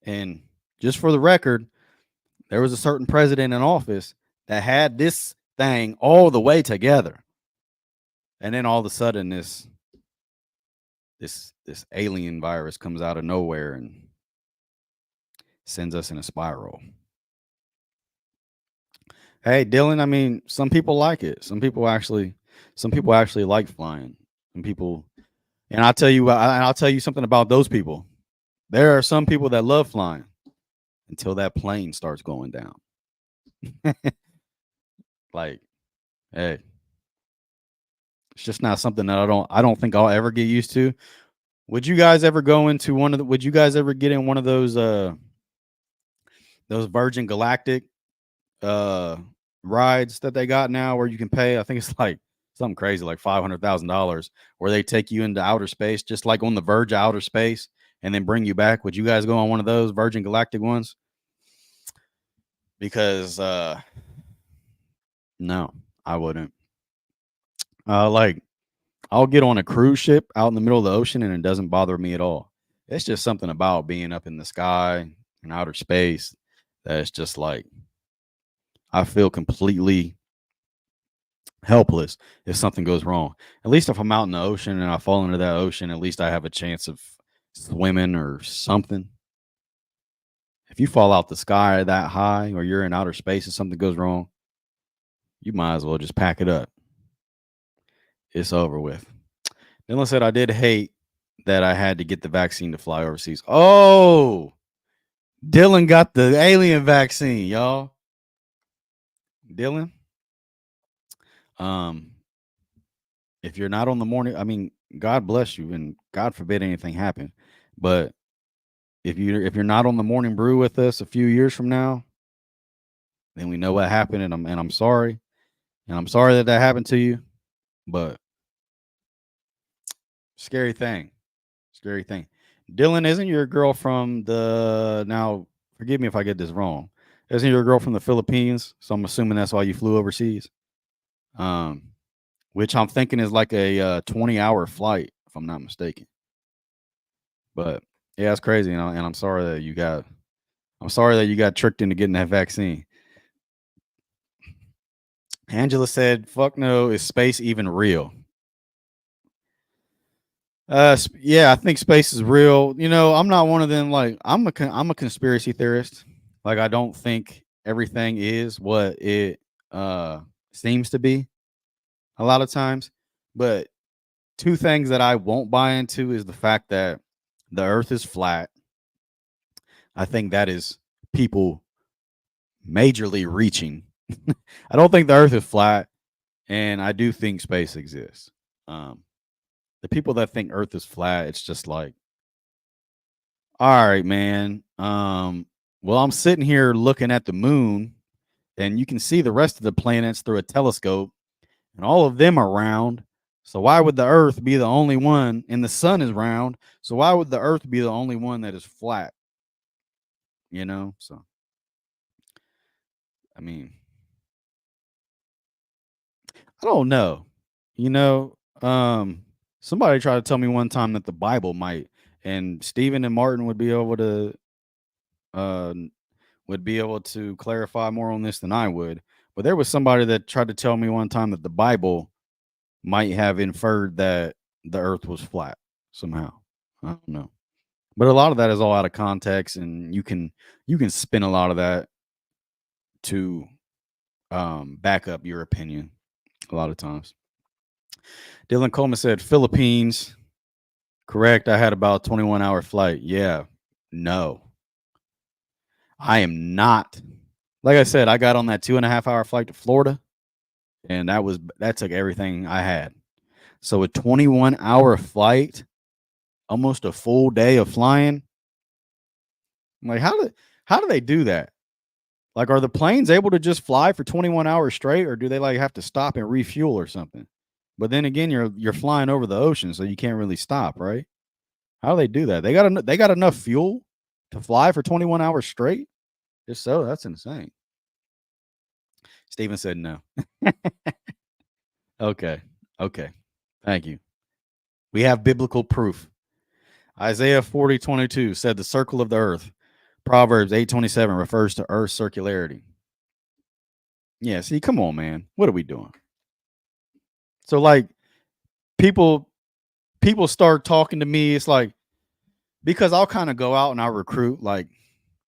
And just for the record, there was a certain president in office that had this thing all the way together. And then all of a sudden, this alien virus comes out of nowhere and sends us in a spiral. Hey, Dylan, I mean, some people like it. Some people actually like flying. Some people, and I'll tell you something about those people. There are some people that love flying until that plane starts going down. Like, hey, it's just not something that I don't think I'll ever get used to. Would you guys ever go into one of the would you guys ever get in one of those Virgin Galactic uh rides that they got now where you can pay, I think it's like something crazy like $500,000 where they take you into outer space just like on the verge of outer space and then bring you back? Would you guys go on one of those Virgin Galactic ones? Because no, I wouldn't. Like I'll get on a cruise ship out in the middle of the ocean and it doesn't bother me at all. It's just something about being up in the sky in outer space that's just like I feel completely helpless if something goes wrong. At least if I'm out in the ocean and I fall into that ocean, at least I have a chance of swimming or something. If you fall out the sky that high or you're in outer space and something goes wrong, you might as well just pack it up. It's over with. Dylan said I did hate that I had to get the vaccine to fly overseas. Oh, Dylan got the alien vaccine, y'all. Dylan, um, if you're not on the morning, I mean, God bless you, and God forbid anything happen. But if you're not on the morning brew with us a few years from now, then we know what happened, and I'm sorry, and I'm sorry that that happened to you. But scary thing, scary thing. Dylan, isn't your girl from the now? Forgive me if I get this wrong. Isn't your girl from the Philippines? So I'm assuming that's why you flew overseas. Um, which I'm thinking is like a 20-hour flight, if I'm not mistaken. But yeah, it's crazy, and I'm sorry that you got. I'm sorry that you got tricked into getting that vaccine. Angela said, "Fuck no, is space even real?" Yeah, I think space is real. You know, I'm not one of them. Like, I'm a conspiracy theorist. Like, I don't think everything is what it seems to be a lot of times. But two things that I won't buy into is the fact that the Earth is flat. I think that is people majorly reaching. I don't think the Earth is flat, and I do think space exists. Um, the people that think Earth is flat, it's just like, all right, man. Well, I'm sitting here looking at the moon, and you can see the rest of the planets through a telescope, and all of them are round. So why would the Earth be the only one? And the sun is round. So why would the Earth be the only one that is flat? You know. So I mean, I don't know. You know, somebody tried to tell me one time that the Bible might, and Stephen and Martin uh, would be able to clarify more on this than I would. But there was somebody that tried to tell me one time that the Bible might have inferred that the Earth was flat somehow. I don't know, but a lot of that is all out of context, and you can spin a lot of that to back up your opinion. A lot of times. Dylan Coleman said Philippines. Correct. I had about 21-hour flight. Yeah. No, I am not. Like I said, I got on that 2.5 hour flight to Florida, and that took everything I had. So a 21-hour flight, almost a full day of flying. I'm like, how do they do that? Like, are the planes able to just fly for 21 hours straight, or do they like have to stop and refuel or something? But then again, you're flying over the ocean, so you can't really stop, right? How do they do that? They got enough fuel to fly for 21 hours straight? If so, that's insane. Steven said no. Okay. Okay. Thank you. We have biblical proof. Isaiah 40:22 said the circle of the earth. Proverbs 8:27 refers to earth's circularity. Yeah, see, come on, man. What are we doing? So like people people start talking to me, it's like because I'll kind of go out and I'll recruit like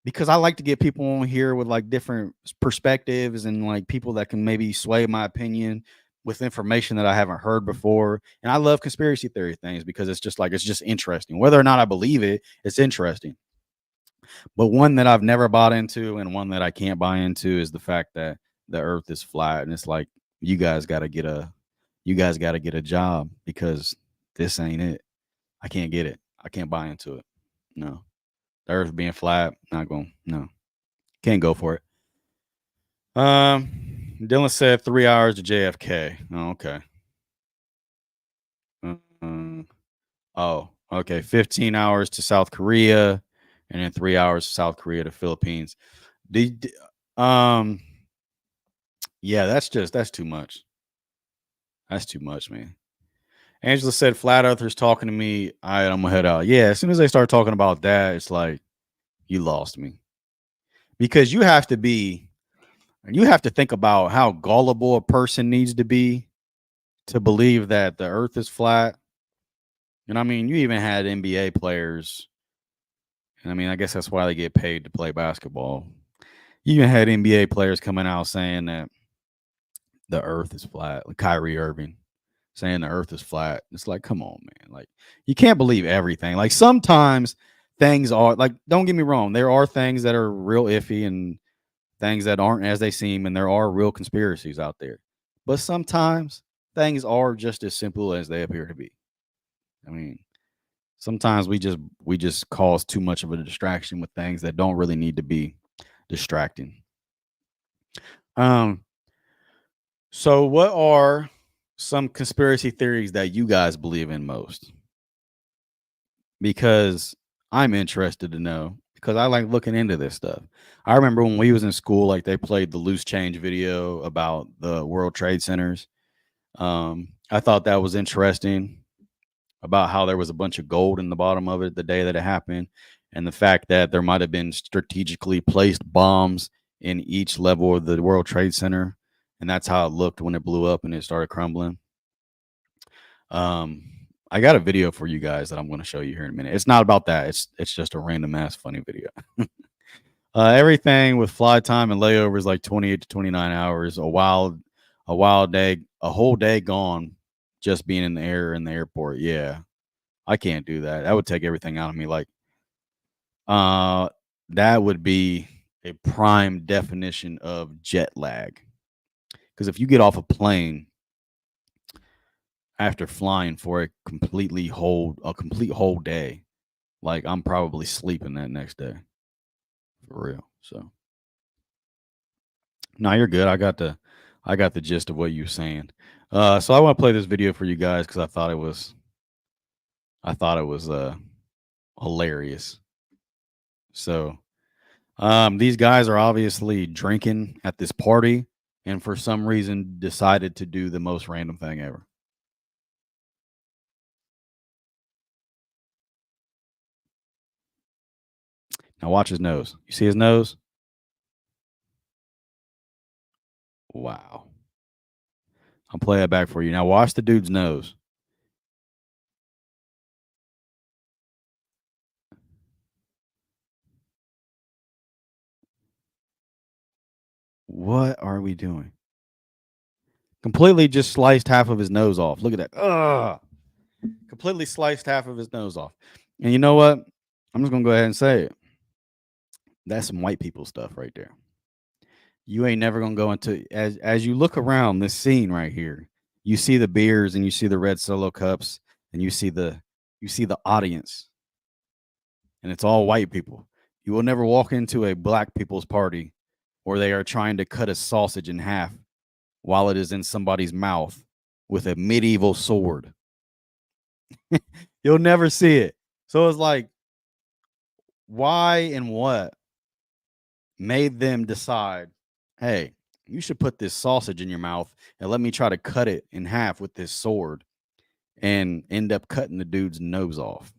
because I like to get people on here with like different perspectives and like people that can maybe sway my opinion with information that I haven't heard before. And I love conspiracy theory things because it's just like it's just interesting. Whether or not I believe it, it's interesting. But one that I've never bought into and one that I can't buy into is the fact that the earth is flat and it's like you guys got to get a you guys got to get a job because this ain't it. I can't get it. I can't buy into it. No. The earth being flat, not going. No. Can't go for it. Dylan said 3 hours to JFK. Oh, okay. Uh, oh, okay. 15 hours to South Korea and then 3 hours to South Korea to Philippines. Did um yeah, that's too much. That's too much, man. Angela said flat earthers talking to me. All right, I'm gonna head out. Yeah, as soon as they start talking about that, it's like you lost me. Because you have to think about how gullible a person needs to be to believe that the earth is flat. And I mean, you even had NBA players, and I mean, I guess that's why they get paid to play basketball. You even had NBA players coming out saying that the earth is flat, like Kyrie Irving saying the earth is flat. It's like, come on, man. Like, you can't believe everything. Like, sometimes things are like, don't get me wrong, there are things that are real iffy and things that aren't as they seem, and there are real conspiracies out there. But sometimes things are just as simple as they appear to be. I mean, sometimes we just cause too much of a distraction with things that don't really need to be distracting. Um, so what are some conspiracy theories that you guys believe in most? Because I'm interested to know because I like looking into this stuff. I remember when we was in school, like they played the loose change video about the World Trade Centers. I thought that was interesting about how there was a bunch of gold in the bottom of it the day that it happened, and the fact that there might have been strategically placed bombs in each level of the World Trade Center, and that's how it looked when it blew up and it started crumbling. Um, I got a video for you guys that I'm going to show you here in a minute. It's not about that. It's just a random ass funny video. Everything with fly time and layovers like 28 to 29 hours. A wild day, a whole day gone, just being in the air in the airport. Yeah, I can't do that. That would take everything out of me. Like, uh, that would be a prime definition of jet lag. Because if you get off a plane after flying for a complete whole day, like I'm probably sleeping that next day for real. So no, you're good. I got the gist of what you're saying. So I want to play this video for you guys because I thought it was hilarious. So these guys are obviously drinking at this party and for some reason decided to do the most random thing ever. Now watch his nose. You see his nose? Wow. I'll play it back for you. Now watch the dude's nose. What are we doing? Completely just sliced half of his nose off. Look at that. Ugh. Completely sliced half of his nose off. And you know what? I'm just gonna go ahead and say it. That's some white people stuff right there. You ain't never gonna go into as you look around this scene right here. You see the beers and you see the red solo cups and you see the audience and it's all white people. You will never walk into a black people's party where they are trying to cut a sausage in half while it is in somebody's mouth with a medieval sword. You'll never see it. So it's like, why and what made them decide, hey, you should put this sausage in your mouth and let me try to cut it in half with this sword and end up cutting the dude's nose off.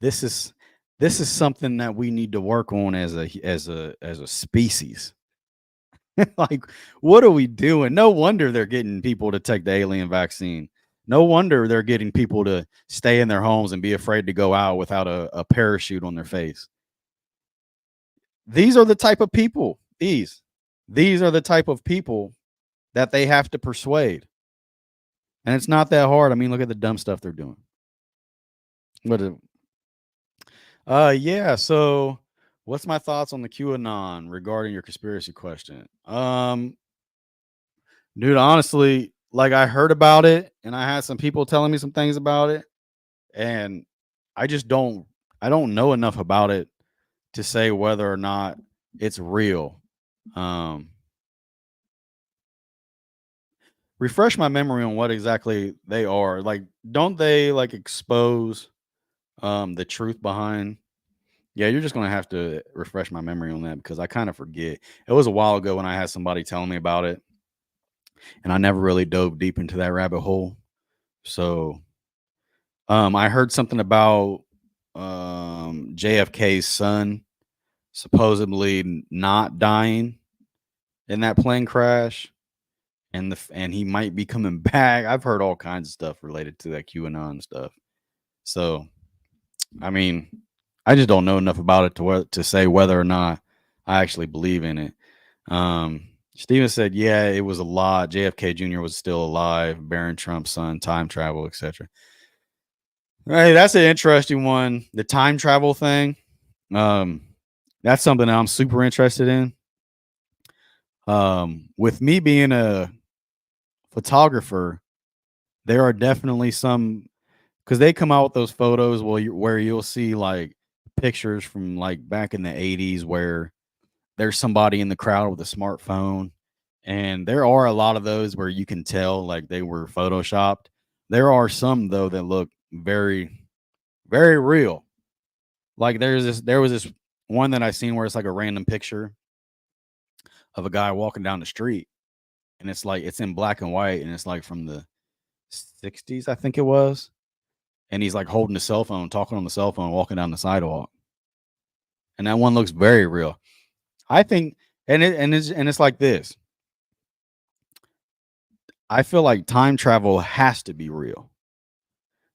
This is this is something that we need to work on as a species. Like, what are we doing? No wonder they're getting people to take the alien vaccine. No wonder they're getting people to stay in their homes and be afraid to go out without a parachute on their face. These are the type of people. These are the type of people that they have to persuade. And it's not that hard. I mean, look at the dumb stuff they're doing. What is, yeah, so what's my thoughts on the QAnon regarding your conspiracy question? Dude, honestly, like I heard about it and I had some people telling me some things about it, and I just don't know enough about it to say whether or not it's real. Um Refresh my memory on what exactly they are. Like, don't they like expose the truth behind? Yeah, you're just gonna have to refresh my memory on that because I kind of forget. It was a while ago when I had somebody telling me about it, and I never really dove deep into that rabbit hole. So, I heard something about JFK's son supposedly not dying in that plane crash, and and he might be coming back. I've heard all kinds of stuff related to that QAnon stuff. So, I mean, I just don't know enough about it to say whether or not I actually believe in it. Steven said, "Yeah, it was a lot. JFK Jr. was still alive. Barron Trump's son, time travel, etc." Right, that's an interesting one. The time travel thing. Um, that's something that I'm super interested in. With me being a photographer, there are definitely some because they come out with those photos where you'll see like pictures from like back in the 80s where there's somebody in the crowd with a smartphone, and there are a lot of those where you can tell like they were photoshopped. There are some though that look very real. Like there was this one that I seen where it's like a random picture of a guy walking down the street, and it's like it's in black and white, and it's like from the 60s, I think it was, and he's like holding a cell phone, talking on the cell phone, walking down the sidewalk, and that one looks very real. I think, and it's like this. I feel like time travel has to be real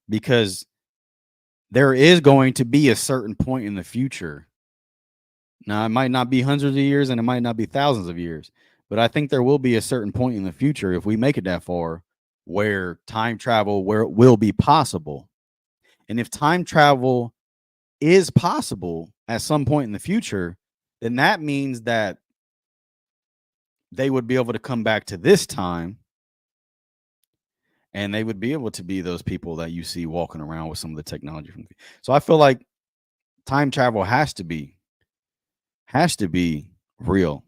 because there is going to be a certain point in the future. Now, it might not be hundreds of years and it might not be thousands of years, but I think there will be a certain point in the future if we make it that far where time travel where it will be possible. And if time travel is possible at some point in the future, then that means that they would be able to come back to this time and they would be able to be those people that you see walking around with some of the technology from. So I feel like time travel has to be real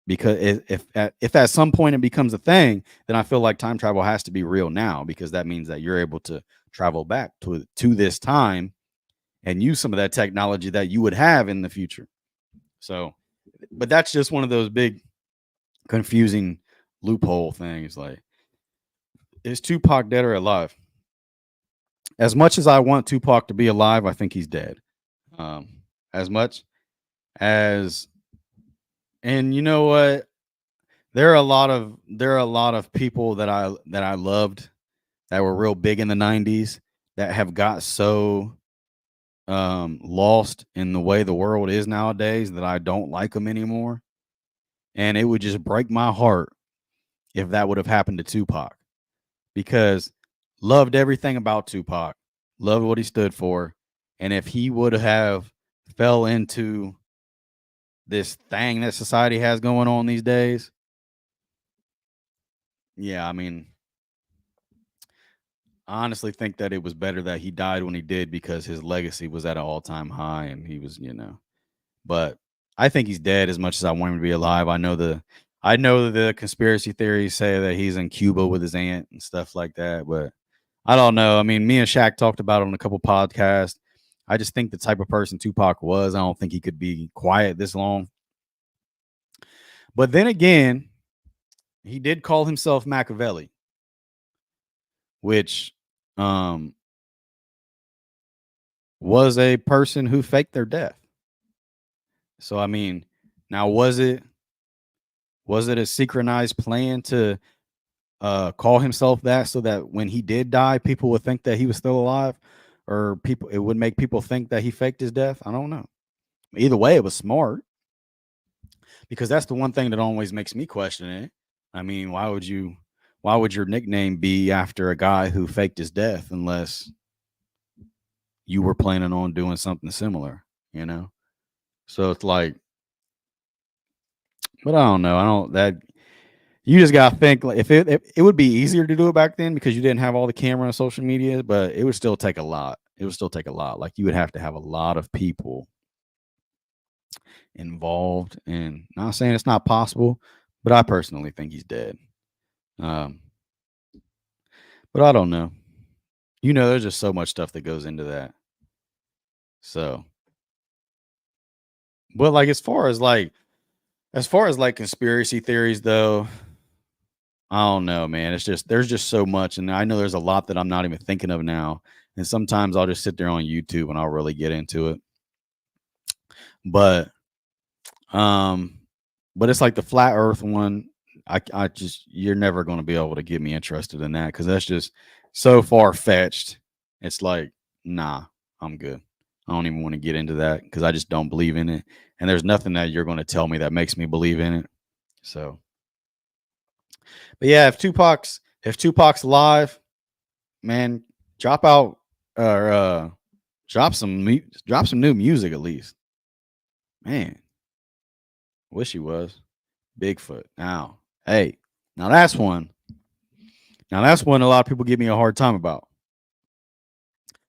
because if at some point it becomes a thing, then I feel like time travel has to be real now because that means that you're able to travel back to this time and use some of that technology that you would have in the future. So, but that's just one of those big confusing loophole things. Like, is Tupac dead or alive? As much as I want Tupac to be alive, I think he's dead. Um, as much as, and you know what? There are a lot of people that I loved that were real big in the '90s that have got so lost in the way the world is nowadays that I don't like them anymore. And it would just break my heart if that would have happened to Tupac because loved everything about Tupac, loved what he stood for, and if he would have fell into this thing that society has going on these days, yeah, I mean, I honestly think that it was better that he died when he did because his legacy was at an all-time high and he was, but I think he's dead as much as I want him to be alive. I know the conspiracy theories say that he's in Cuba with his aunt and stuff like that, but I don't know. I mean, me and Shaq talked about it on a couple podcasts. I just think the type of person Tupac was, I don't think he could be quiet this long. But then again, he did call himself Machiavelli, which um was a person who faked their death. So I mean, now was it a synchronized plan to call himself that so that when he did die, people would think that he was still alive, or people it would make people think that he faked his death. I don't know. Either way, it was smart because that's the one thing that always makes me question it. I mean, why would your nickname be after a guy who faked his death unless you were planning on doing something similar, you know? So it's like, but I don't know. I don't that you just gotta think like if it would be easier to do it back then because you didn't have all the camera and social media, but it would still take a lot. It would still take a lot. Like you would have to have a lot of people involved. And not saying it's not possible, but I personally think he's dead. Um, but I don't know. There's just so much stuff that goes into that. So, but like as far as like conspiracy theories though, I don't know, man. It's just there's just so much, and I know there's a lot that I'm not even thinking of now. And sometimes I'll just sit there on YouTube and I'll really get into it. But um, but it's like the flat Earth one. I just you're never going to be able to get me interested in that because that's just so far fetched. It's like nah, I'm good. I don't even want to get into that because I just don't believe in it. And there's nothing that you're going to tell me that makes me believe in it. So, but yeah, if Tupac's alive, man, drop out or drop some new music at least. Man, wish he was Bigfoot. Hey, now that's one. Now that's one a lot of people give me a hard time about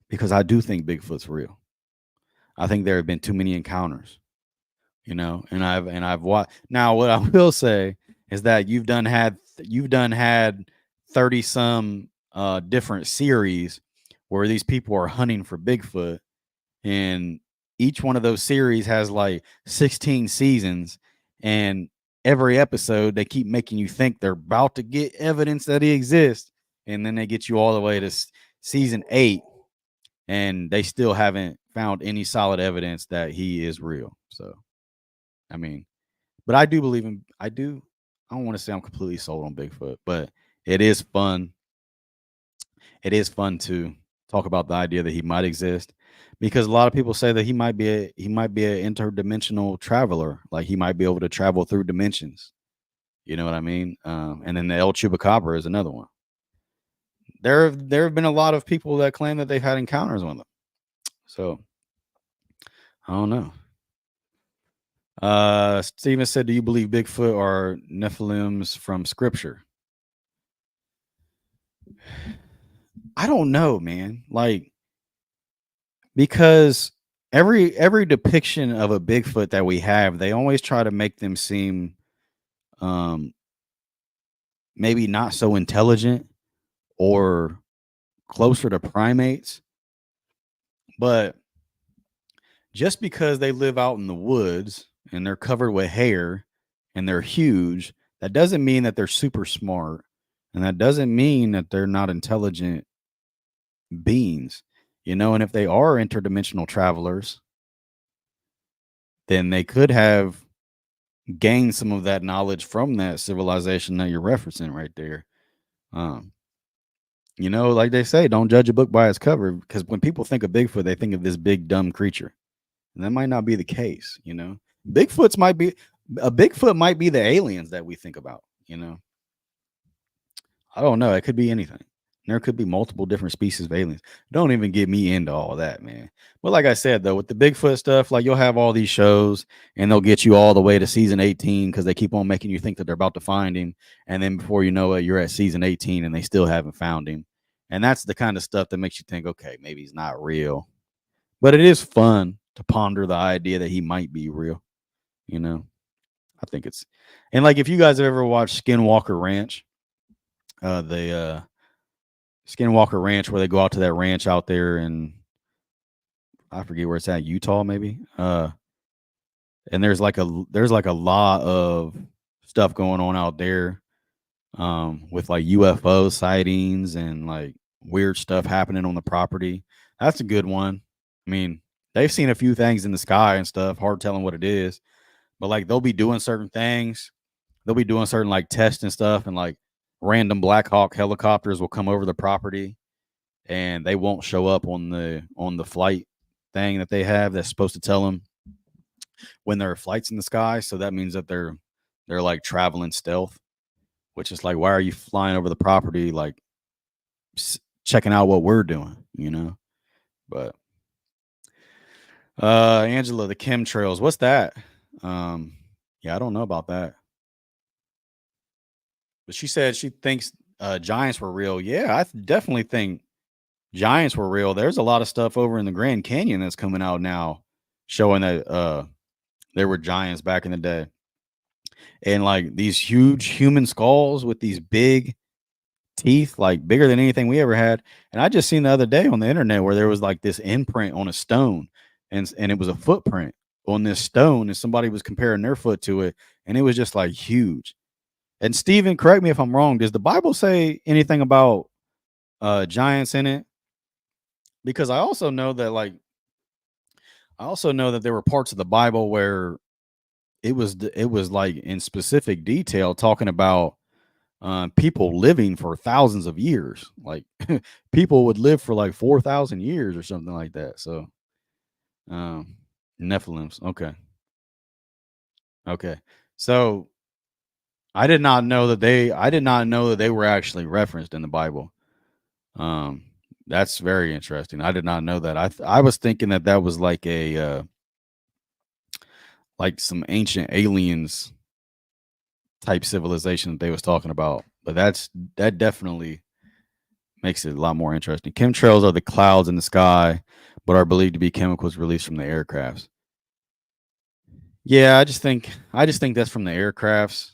because I do think Bigfoot's real. I think there have been too many encounters, and I've watched. Now, what I will say is that you've done had 30 some different series where these people are hunting for Bigfoot, and each one of those series has like 16 seasons, and every episode they keep making you think they're about to get evidence that he exists, and then they get you all the way to season 8 and they still haven't found any solid evidence that he is real. So I mean, but I do believe in I don't want to say I'm completely sold on Bigfoot, but it is fun. It is fun to talk about the idea that he might exist because a lot of people say that he might be an interdimensional traveler, like he might be able to travel through dimensions. You know what I mean? And then the El Chupacabra is another one. There have been a lot of people that claim that they've had encounters with them. So I don't know. Steven said, "Do you believe Bigfoot are Nephilims from Scripture?" I don't know, man. Like because every depiction of a Bigfoot that we have, they always try to make them seem um maybe not so intelligent or closer to primates, but just because they live out in the woods and they're covered with hair and they're huge, that doesn't mean that they're super smart. And that doesn't mean that they're not intelligent beings, and if they are interdimensional travelers, then they could have gained some of that knowledge from that civilization that you're referencing right there. Um, like they say, don't judge a book by its cover because when people think of Bigfoot, they think of this big dumb creature. And that might not be the case. Bigfoot's might be a Bigfoot might be the aliens that we think about. I don't know. It could be anything. There could be multiple different species of aliens. Don't even get me into all that, man. But like I said, though, with the Bigfoot stuff, like you'll have all these shows and they'll get you all the way to season 18 because they keep on making you think that they're about to find him. And then before you know it, you're at season 18 and they still haven't found him. And that's the kind of stuff that makes you think, okay, maybe he's not real. But it is fun to ponder the idea that he might be real. You know, I think it's, and like if you guys have ever watched Skinwalker Ranch, the Skinwalker Ranch, where they go out to that ranch out there and I forget where it's at, Utah maybe. And there's like a lot of stuff going on out there, with like UFO sightings and like weird stuff happening on the property. That's a good one. I mean, they've seen a few things in the sky and stuff. Hard telling what it is, but like they'll be doing certain things. They'll be doing certain like tests and stuff, and like random Black Hawk helicopters will come over the property and they won't show up on the flight thing that they have that's supposed to tell them when there are flights in the sky. So that means that they're like traveling stealth, which is like, why are you flying over the property like checking out what we're doing, you know? But Angela, the chemtrails, what's that? Um, yeah, I don't know about that. But she said she thinks giants were real. Yeah, definitely think giants were real. There's a lot of stuff over in the Grand Canyon that's coming out now showing that there were giants back in the day. And like these huge human skulls with these big teeth, like bigger than anything we ever had. And I just seen the other day on the internet where there was like this imprint on a stone, and it was a footprint on this stone, and somebody was comparing their foot to it, and it was just like huge. And Steven, correct me if I'm wrong, does the Bible say anything about giants in it? Because I also know that there were parts of the Bible where it was like in specific detail talking about people living for thousands of years. Like people would live for like 4,000 years or something like that. So um, Nephilims. Okay. Okay. So I did not know that they were actually referenced in the Bible. Um, that's very interesting. I did not know that. I was thinking that that was like a like some ancient aliens type civilization that they was talking about. But that definitely makes it a lot more interesting. Chemtrails are the clouds in the sky, but are believed to be chemicals released from the aircrafts. Yeah, I just think that's from the aircrafts.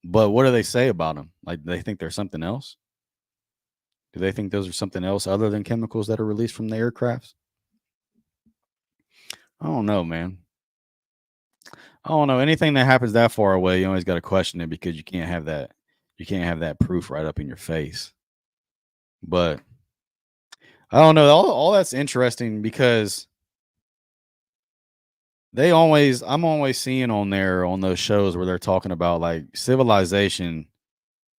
But what do they say about them? Like, do they think they're something else? Do they think those are something else other than chemicals that are released from the aircrafts? I don't know, man. I don't know. Anything that happens that far away, you always got to question it because you can't have that. You can't have that proof right up in your face. But I don't know. All that's interesting because I'm always seeing on there on those shows where they're talking about like civilization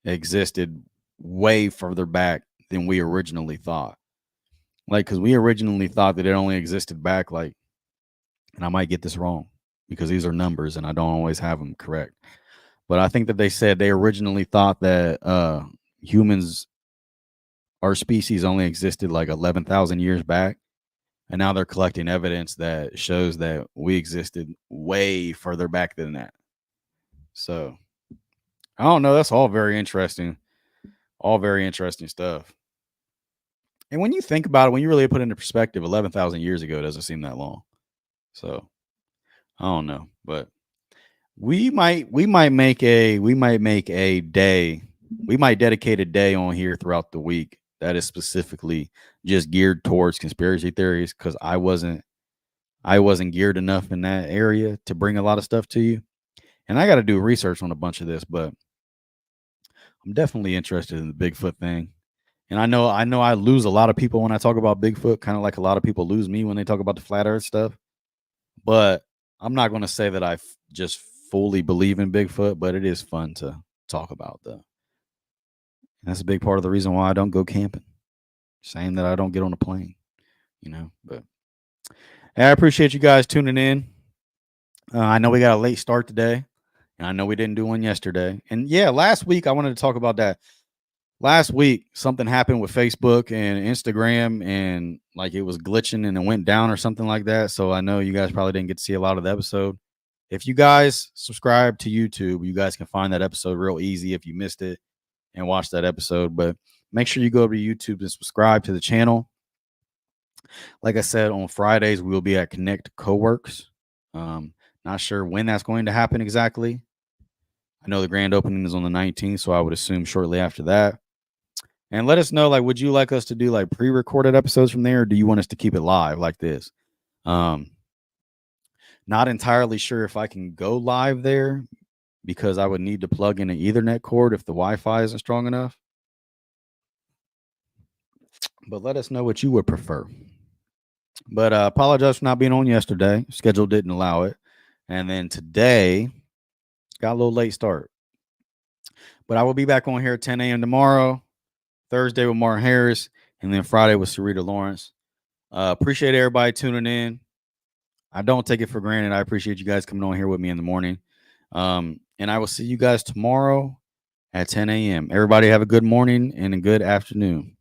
existed way further back than we originally thought. Like, because we originally thought that it only existed back like, and I might get this wrong because these are numbers and I don't always have them correct. But I think that they said they originally thought that humans, our species, only existed like 11,000 years back, and now they're collecting evidence that shows that we existed way further back than that. So I don't know. That's all very interesting stuff. And when you think about it, when you really put it into perspective, 11,000 years ago doesn't seem that long. So I don't know, but we might make a day. We might dedicate a day on here throughout the week that is specifically just geared towards conspiracy theories because I wasn't geared enough in that area to bring a lot of stuff to you. And I got to do research on a bunch of this, but I'm definitely interested in the Bigfoot thing. And I know I lose a lot of people when I talk about Bigfoot, kind of like a lot of people lose me when they talk about the flat earth stuff. But I'm not going to say that just fully believe in Bigfoot, but it is fun to talk about though. And that's a big part of the reason why I don't go camping. Same that I don't get on a plane, you know. But hey, I appreciate you guys tuning in. I know we got a late start today, and I know we didn't do one yesterday. And yeah, last week I wanted to talk about that. Last week something happened with Facebook and Instagram, and like it was glitching and it went down or something like that. So I know you guys probably didn't get to see a lot of the episode. If you guys subscribe to YouTube, you guys can find that episode real easy if you missed it and watch that episode. But make sure you go to YouTube and subscribe to the channel. Like I said, on Fridays, we'll be at Connect Coworks. Not sure when that's going to happen exactly. I know the grand opening is on the 19th, so I would assume shortly after that. And let us know, like, would you like us to do like pre-recorded episodes from there, or do you want us to keep it live like this? Not entirely sure if I can go live there because I would need to plug in an Ethernet cord if the Wi-Fi isn't strong enough. But let us know what you would prefer. But apologize for not being on yesterday. Schedule didn't allow it. And then today got a little late start. But I will be back on here at 10 a.m. tomorrow, Thursday with Martin Harris, and then Friday with Sarita Lawrence. Appreciate everybody tuning in. I don't take it for granted. I appreciate you guys coming on here with me in the morning. And I will see you guys tomorrow at 10 a.m. Everybody have a good morning and a good afternoon.